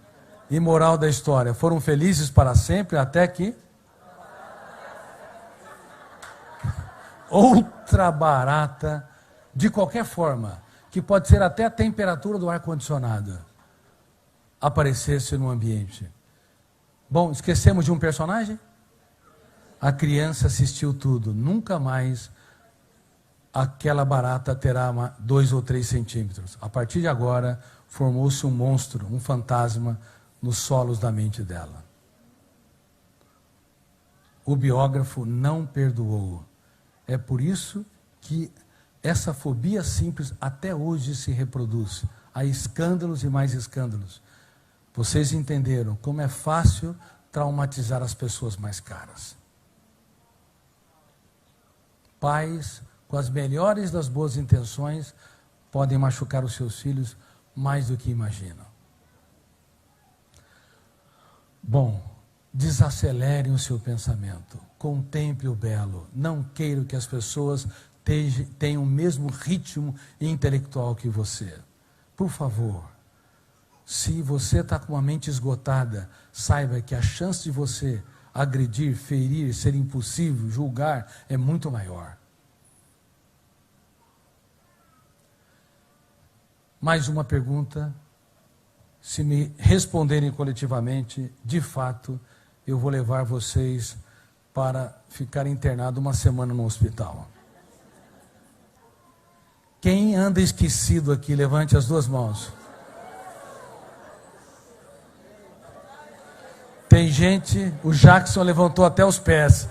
E moral da história, foram felizes para sempre até que outra barata, de qualquer forma, que pode ser até a temperatura do ar-condicionado, aparecesse no ambiente. Bom, esquecemos de um personagem? A criança assistiu tudo. Nunca mais aquela barata terá 2 ou 3 centímetros. A partir de agora, formou-se um monstro, um fantasma, nos solos da mente dela. O biógrafo não perdoou. É por isso que essa fobia simples até hoje se reproduz. Há escândalos e mais escândalos. Vocês entenderam como é fácil traumatizar as pessoas mais caras. Pais, com as melhores das boas intenções, podem machucar os seus filhos mais do que imaginam. Bom, desacelere o seu pensamento, contemple o belo, não queira que as pessoas tenham o mesmo ritmo intelectual que você. Por favor, se você está com uma mente esgotada, saiba que a chance de você agredir, ferir, ser impulsivo, julgar, é muito maior. Mais uma pergunta. Se me responderem coletivamente, de fato, eu vou levar vocês para ficar internado uma semana no hospital. Quem anda esquecido aqui, levante as 2 mãos. Tem gente, o Jackson levantou até os pés.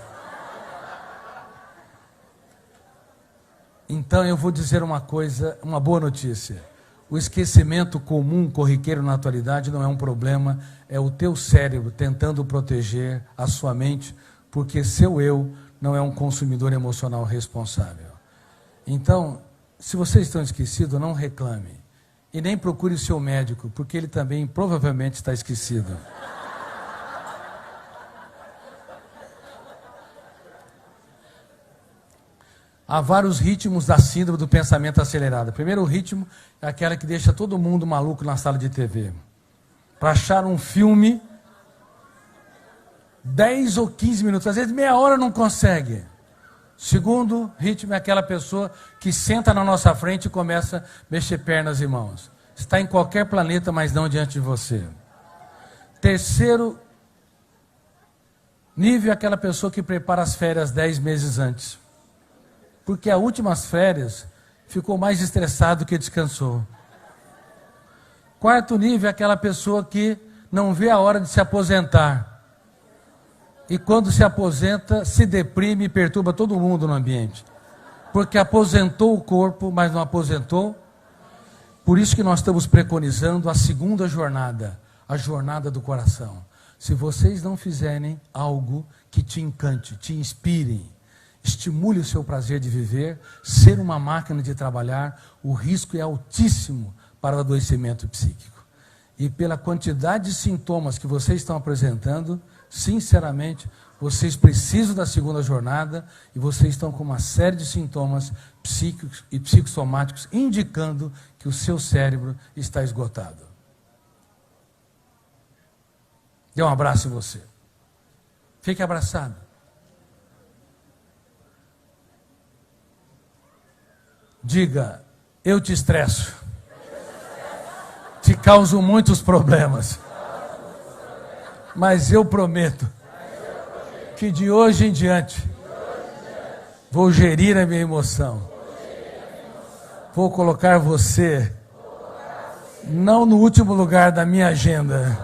Então eu vou dizer uma coisa, uma boa notícia. O esquecimento comum, corriqueiro na atualidade não é um problema, é o teu cérebro tentando proteger a sua mente, porque seu eu não é um consumidor emocional responsável. Então, se vocês estão esquecidos, não reclame. E nem procure o seu médico, porque ele também provavelmente está esquecido. Há vários ritmos da síndrome do pensamento acelerado. O primeiro ritmo é aquela que deixa todo mundo maluco na sala de TV. Para achar um filme, 10 ou 15 minutos, às vezes meia hora não consegue. Segundo ritmo é aquela pessoa que senta na nossa frente e começa a mexer pernas e mãos. Está em qualquer planeta, mas não diante de você. Terceiro nível é aquela pessoa que prepara as férias 10 meses antes. Porque as últimas férias ficou mais estressado que descansou. Quarto nível é aquela pessoa que não vê a hora de se aposentar. E quando se aposenta, se deprime e perturba todo mundo no ambiente. Porque aposentou o corpo, mas não aposentou. Por isso que nós estamos preconizando a segunda jornada, a jornada do coração. Se vocês não fizerem algo que te encante, te inspire, estimule o seu prazer de viver, ser uma máquina de trabalhar, o risco é altíssimo para o adoecimento psíquico. E pela quantidade de sintomas que vocês estão apresentando, sinceramente, vocês precisam da segunda jornada e vocês estão com uma série de sintomas psíquicos e psicossomáticos indicando que o seu cérebro está esgotado. Dê um abraço em você. Fique abraçado. Diga: eu te estresso. Te causo muitos problemas. Mas eu prometo que de hoje em diante vou gerir a minha emoção. Vou colocar você não no último lugar da minha agenda,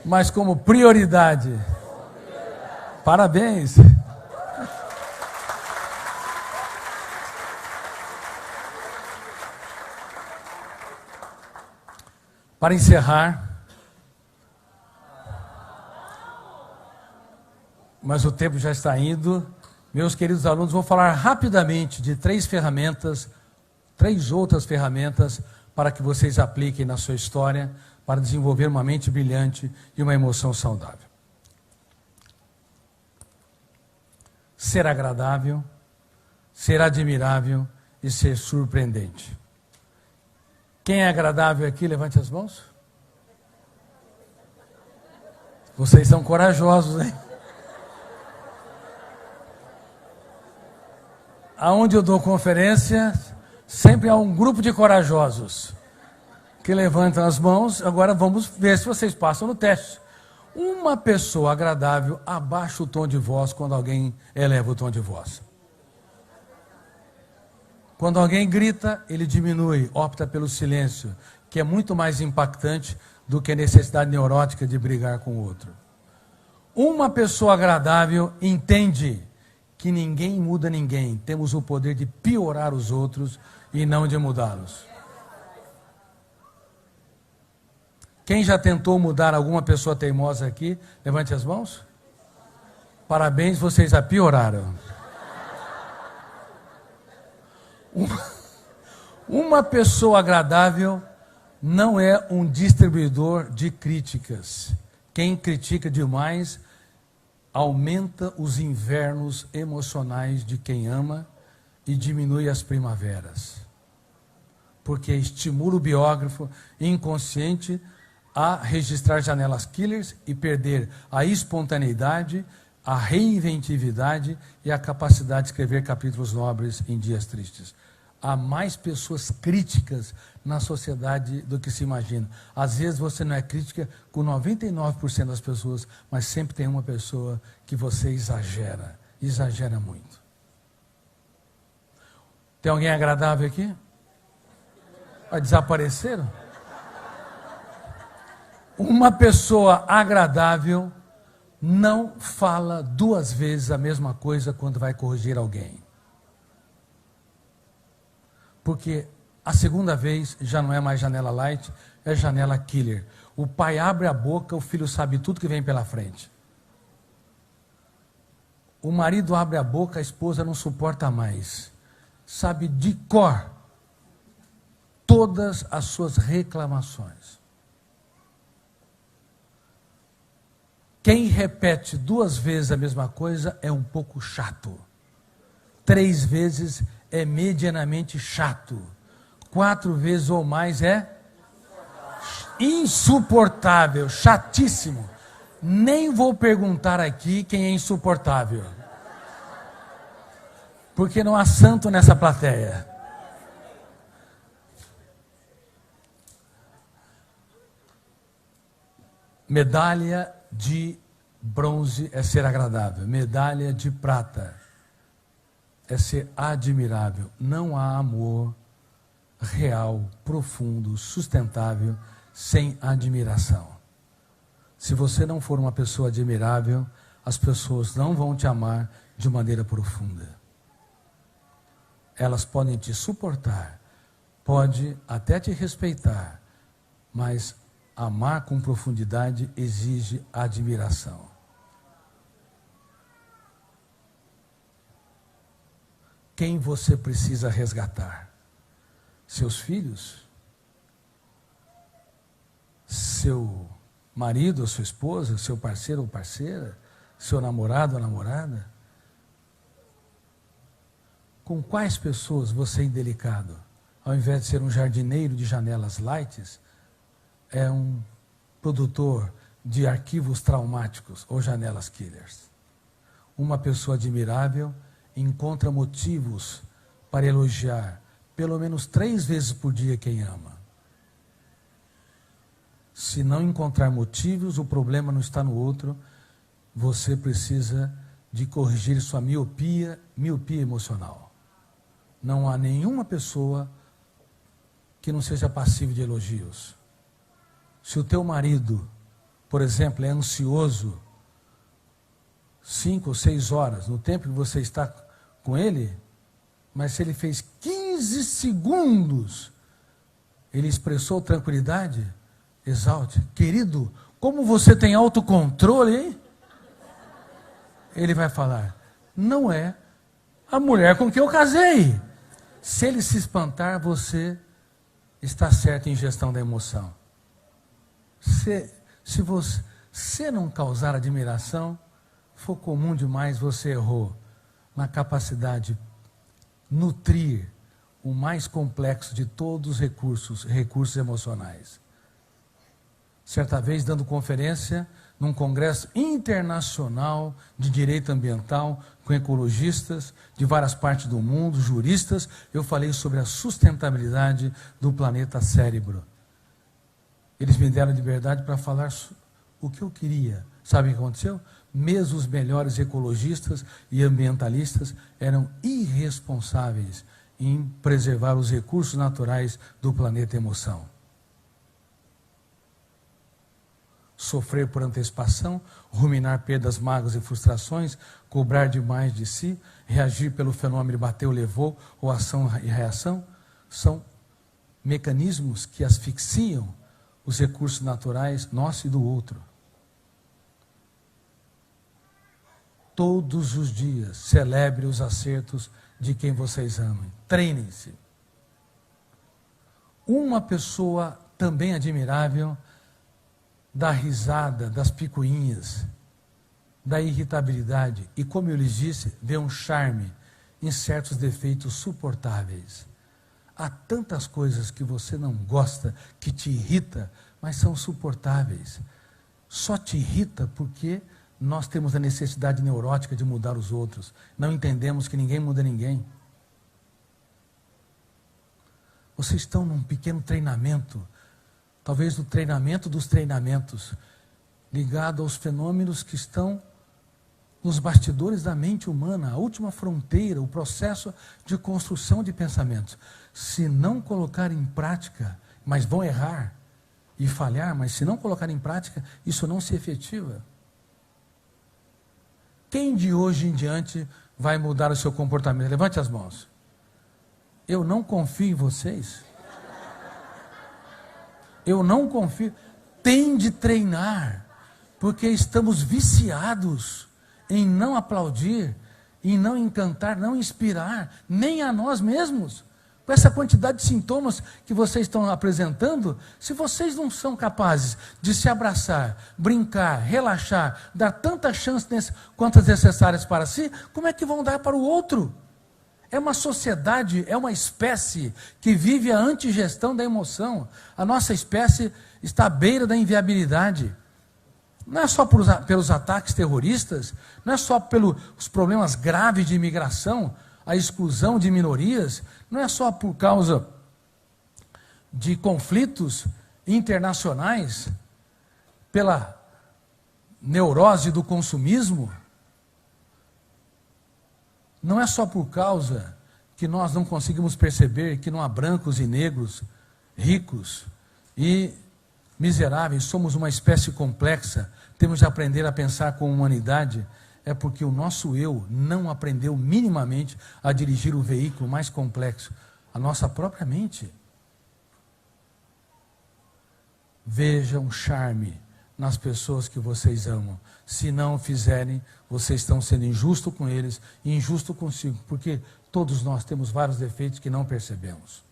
mas como prioridade. Parabéns. Para encerrar, mas o tempo já está indo, meus queridos alunos, vou falar rapidamente de 3 outras ferramentas para que vocês apliquem na sua história para desenvolver uma mente brilhante e uma emoção saudável. Ser agradável, ser admirável e ser surpreendente. Quem é agradável aqui, levante as mãos. Vocês são corajosos, hein? Aonde eu dou conferência, sempre há um grupo de corajosos que levantam as mãos. Agora vamos ver se vocês passam no teste. Uma pessoa agradável abaixa o tom de voz quando alguém eleva o tom de voz. Quando alguém grita, ele diminui, opta pelo silêncio, que é muito mais impactante do que a necessidade neurótica de brigar com o outro. Uma pessoa agradável entende que ninguém muda ninguém. Temos o poder de piorar os outros e não de mudá-los. Quem já tentou mudar alguma pessoa teimosa aqui? Levante as mãos. Parabéns, vocês a pioraram. Uma pessoa agradável não é um distribuidor de críticas. Quem critica demais aumenta os invernos emocionais de quem ama e diminui as primaveras. Porque estimula o biógrafo inconsciente a registrar janelas killers e perder a espontaneidade, a reinventividade e a capacidade de escrever capítulos nobres em dias tristes. Há mais pessoas críticas na sociedade do que se imagina. Às vezes você não é crítica com 99% das pessoas, mas sempre tem uma pessoa que você exagera muito. Tem alguém agradável aqui? Desapareceram? Uma pessoa agradável não fala 2 vezes a mesma coisa quando vai corrigir alguém. Porque a segunda vez já não é mais janela light, é janela killer. O pai abre a boca, o filho sabe tudo que vem pela frente. O marido abre a boca, a esposa não suporta mais. Sabe de cor todas as suas reclamações. Quem repete 2 vezes a mesma coisa é um pouco chato. 3 vezes é medianamente chato. 4 vezes ou mais é insuportável, chatíssimo. Nem vou perguntar aqui quem é insuportável. Porque não há santo nessa plateia. Medalha de bronze é ser agradável. Medalha de prata é ser admirável. Não há amor real, profundo, sustentável, sem admiração. Se você não for uma pessoa admirável, as pessoas não vão te amar de maneira profunda. Elas podem te suportar, pode até te respeitar, mas amar com profundidade exige admiração. Quem você precisa resgatar? Seus filhos? Seu marido, sua esposa, seu parceiro ou parceira? Seu namorado ou namorada? Com quais pessoas você é indelicado? Ao invés de ser um jardineiro de janelas lights, é um produtor de arquivos traumáticos ou janelas killers. Uma pessoa admirável encontra motivos para elogiar pelo menos 3 vezes por dia quem ama. Se não encontrar motivos, o problema não está no outro, você precisa de corrigir sua miopia emocional. Não há nenhuma pessoa que não seja passiva de elogios. Se o teu marido, por exemplo, é ansioso 5 ou 6 horas, no tempo que você está com ele, mas se ele fez 15 segundos, ele expressou tranquilidade, exalte. Querido, como você tem autocontrole, hein? Ele vai falar, não é a mulher com quem eu casei. Se ele se espantar, você está certo em gestão da emoção. Se você não causar admiração, for comum demais, você errou na capacidade de nutrir o mais complexo de todos os recursos emocionais. Certa vez, dando conferência num congresso internacional de direito ambiental, com ecologistas de várias partes do mundo, juristas, eu falei sobre a sustentabilidade do planeta cérebro. Eles me deram liberdade para falar o que eu queria. Sabe o que aconteceu? Mesmo os melhores ecologistas e ambientalistas eram irresponsáveis em preservar os recursos naturais do planeta emoção. Sofrer por antecipação, ruminar perdas, mágoas e frustrações, cobrar demais de si, reagir pelo fenômeno bateu, levou, ou ação e reação, são mecanismos que asfixiam os recursos naturais, nosso e do outro. Todos os dias, celebre os acertos de quem vocês amam. Treinem-se. Uma pessoa também admirável da risada, das picuinhas, da irritabilidade e, como eu lhes disse, vê um charme em certos defeitos suportáveis. Há tantas coisas que você não gosta, que te irrita, mas são suportáveis. Só te irrita porque nós temos a necessidade neurótica de mudar os outros. Não entendemos que ninguém muda ninguém. Vocês estão num pequeno treinamento, talvez no treinamento dos treinamentos, ligado aos fenômenos que estão nos bastidores da mente humana, a última fronteira, o processo de construção de pensamentos. Se não colocar em prática, mas vão errar e falhar, mas se não colocar em prática, isso não se efetiva. Quem de hoje em diante vai mudar o seu comportamento? Levante as mãos. Eu não confio em vocês. Eu não confio. Tem de treinar, porque estamos viciados em não aplaudir, em não encantar, não inspirar, nem a nós mesmos. Com essa quantidade de sintomas que vocês estão apresentando, se vocês não são capazes de se abraçar, brincar, relaxar, dar tantas chances quantas necessárias para si, como é que vão dar para o outro? É uma sociedade, é uma espécie que vive a antigestão da emoção. A nossa espécie está à beira da inviabilidade. Não é só pelos ataques terroristas, não é só pelos problemas graves de imigração, a exclusão de minorias, não é só por causa de conflitos internacionais, pela neurose do consumismo, não é só por causa que nós não conseguimos perceber que não há brancos e negros, ricos e miseráveis, somos uma espécie complexa, temos de aprender a pensar com humanidade. É porque o nosso eu não aprendeu minimamente a dirigir o veículo mais complexo, a nossa própria mente. Vejam um charme nas pessoas que vocês amam. Se não o fizerem, vocês estão sendo injusto com eles e injusto consigo, porque todos nós temos vários defeitos que não percebemos.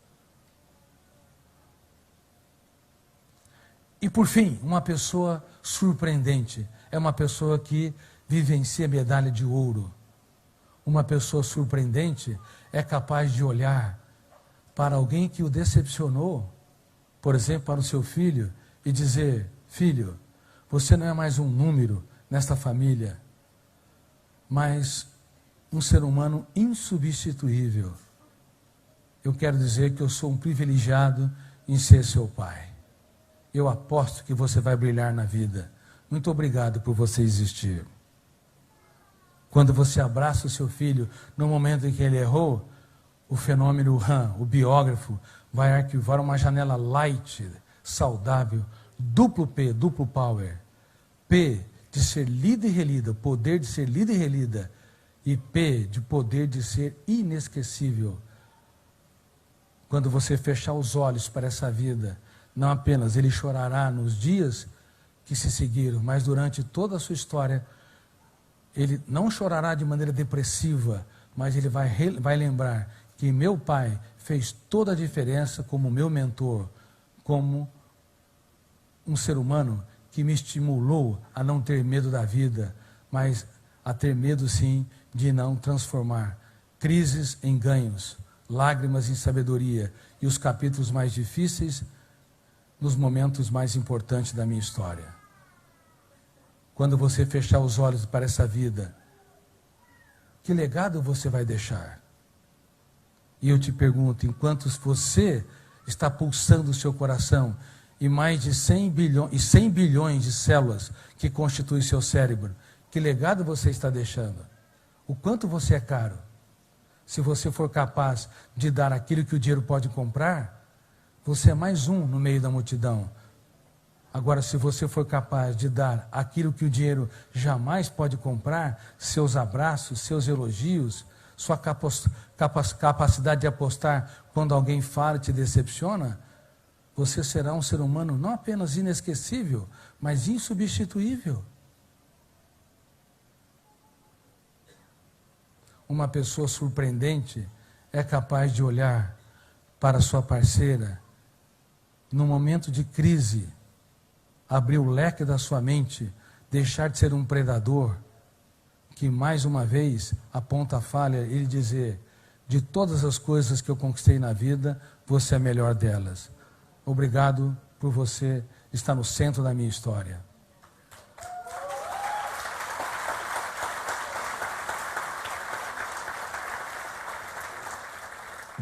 E por fim, uma pessoa surpreendente é uma pessoa que vivencia medalha de ouro. Uma pessoa surpreendente é capaz de olhar para alguém que o decepcionou, por exemplo, para o seu filho, e dizer: filho, você não é mais um número nesta família, mas um ser humano insubstituível. Eu quero dizer que eu sou um privilegiado em ser seu pai. eu aposto que você vai brilhar na vida. Muito obrigado por você existir. Quando você abraça o seu filho no momento em que ele errou, o fenômeno Han, o biógrafo, vai arquivar uma janela light, saudável, duplo P, duplo power. P de ser lida e relida, poder de ser lida e relida, e P de poder de ser inesquecível. Quando você fechar os olhos para essa vida, não apenas ele chorará nos dias que se seguiram, mas durante toda a sua história, ele não chorará de maneira depressiva, mas ele vai lembrar que meu pai fez toda a diferença como meu mentor, como um ser humano que me estimulou a não ter medo da vida, mas a ter medo sim de não transformar crises em ganhos, lágrimas em sabedoria e os capítulos mais difíceis nos momentos mais importantes da minha história. Quando você fechar os olhos para essa vida, que legado você vai deixar? E eu te pergunto, enquanto você está pulsando o seu coração e mais de 100 bilhões de células que constituem seu cérebro, que legado você está deixando? O quanto você é caro? Se você for capaz de dar aquilo que o dinheiro pode comprar, você é mais um no meio da multidão. Agora, se você for capaz de dar aquilo que o dinheiro jamais pode comprar, seus abraços, seus elogios, sua capacidade de apostar quando alguém fala e te decepciona, você será um ser humano não apenas inesquecível, mas insubstituível. Uma pessoa surpreendente é capaz de olhar para sua parceira no momento de crise, abrir o leque da sua mente, deixar de ser um predador, que mais uma vez aponta a falha e lhe dizer, de todas as coisas que eu conquistei na vida, você é a melhor delas. Obrigado por você estar no centro da minha história.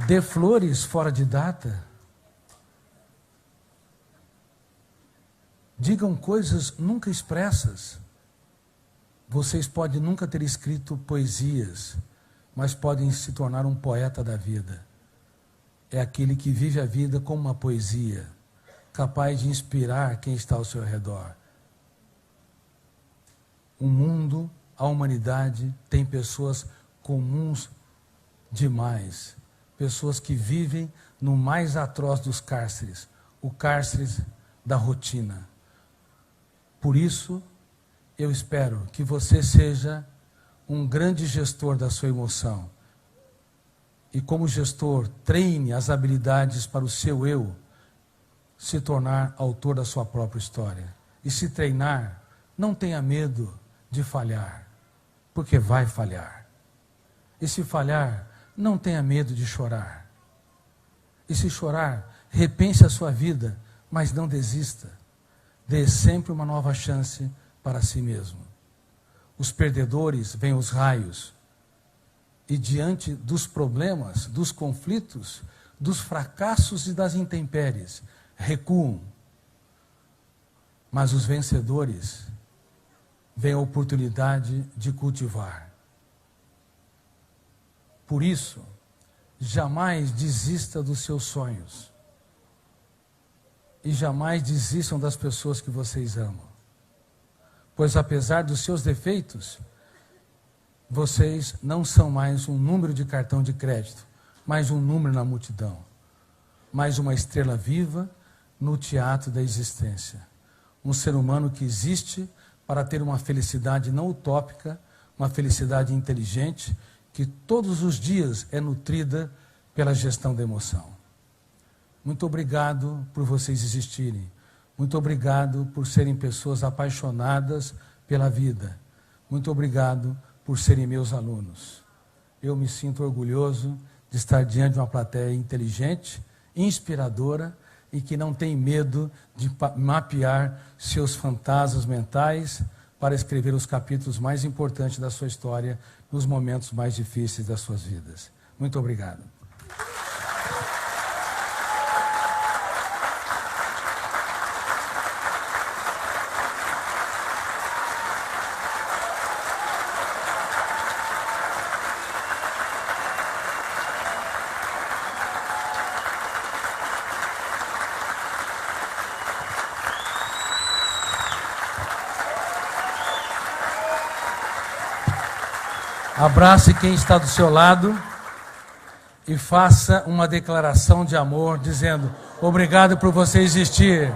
Dê flores fora de data. Digam coisas nunca expressas. Vocês podem nunca ter escrito poesias, mas podem se tornar um poeta da vida. É aquele que vive a vida como uma poesia, capaz de inspirar quem está ao seu redor. O mundo, a humanidade, tem pessoas comuns demais. Pessoas que vivem no mais atroz dos cárceres, o cárcere da rotina. Por isso, eu espero que você seja um grande gestor da sua emoção. E como gestor, treine as habilidades para o seu eu se tornar autor da sua própria história. E se treinar, não tenha medo de falhar, porque vai falhar. E se falhar, não tenha medo de chorar. E se chorar, repense a sua vida, mas não desista. Dê sempre uma nova chance para si mesmo. Os perdedores veem os raios. E diante dos problemas, dos conflitos, dos fracassos e das intempéries, recuam. Mas os vencedores veem a oportunidade de cultivar. Por isso, jamais desista dos seus sonhos. E jamais desistam das pessoas que vocês amam. Pois apesar dos seus defeitos, vocês não são mais um número de cartão de crédito, mais um número na multidão, mais uma estrela viva no teatro da existência. Um ser humano que existe para ter uma felicidade não utópica, uma felicidade inteligente, que todos os dias é nutrida pela gestão da emoção. Muito obrigado por vocês existirem. Muito obrigado por serem pessoas apaixonadas pela vida. Muito obrigado por serem meus alunos. Eu me sinto orgulhoso de estar diante de uma plateia inteligente, inspiradora e que não tem medo de mapear seus fantasmas mentais para escrever os capítulos mais importantes da sua história nos momentos mais difíceis das suas vidas. Muito obrigado. Abrace quem está do seu lado e faça uma declaração de amor, dizendo: obrigado por você existir.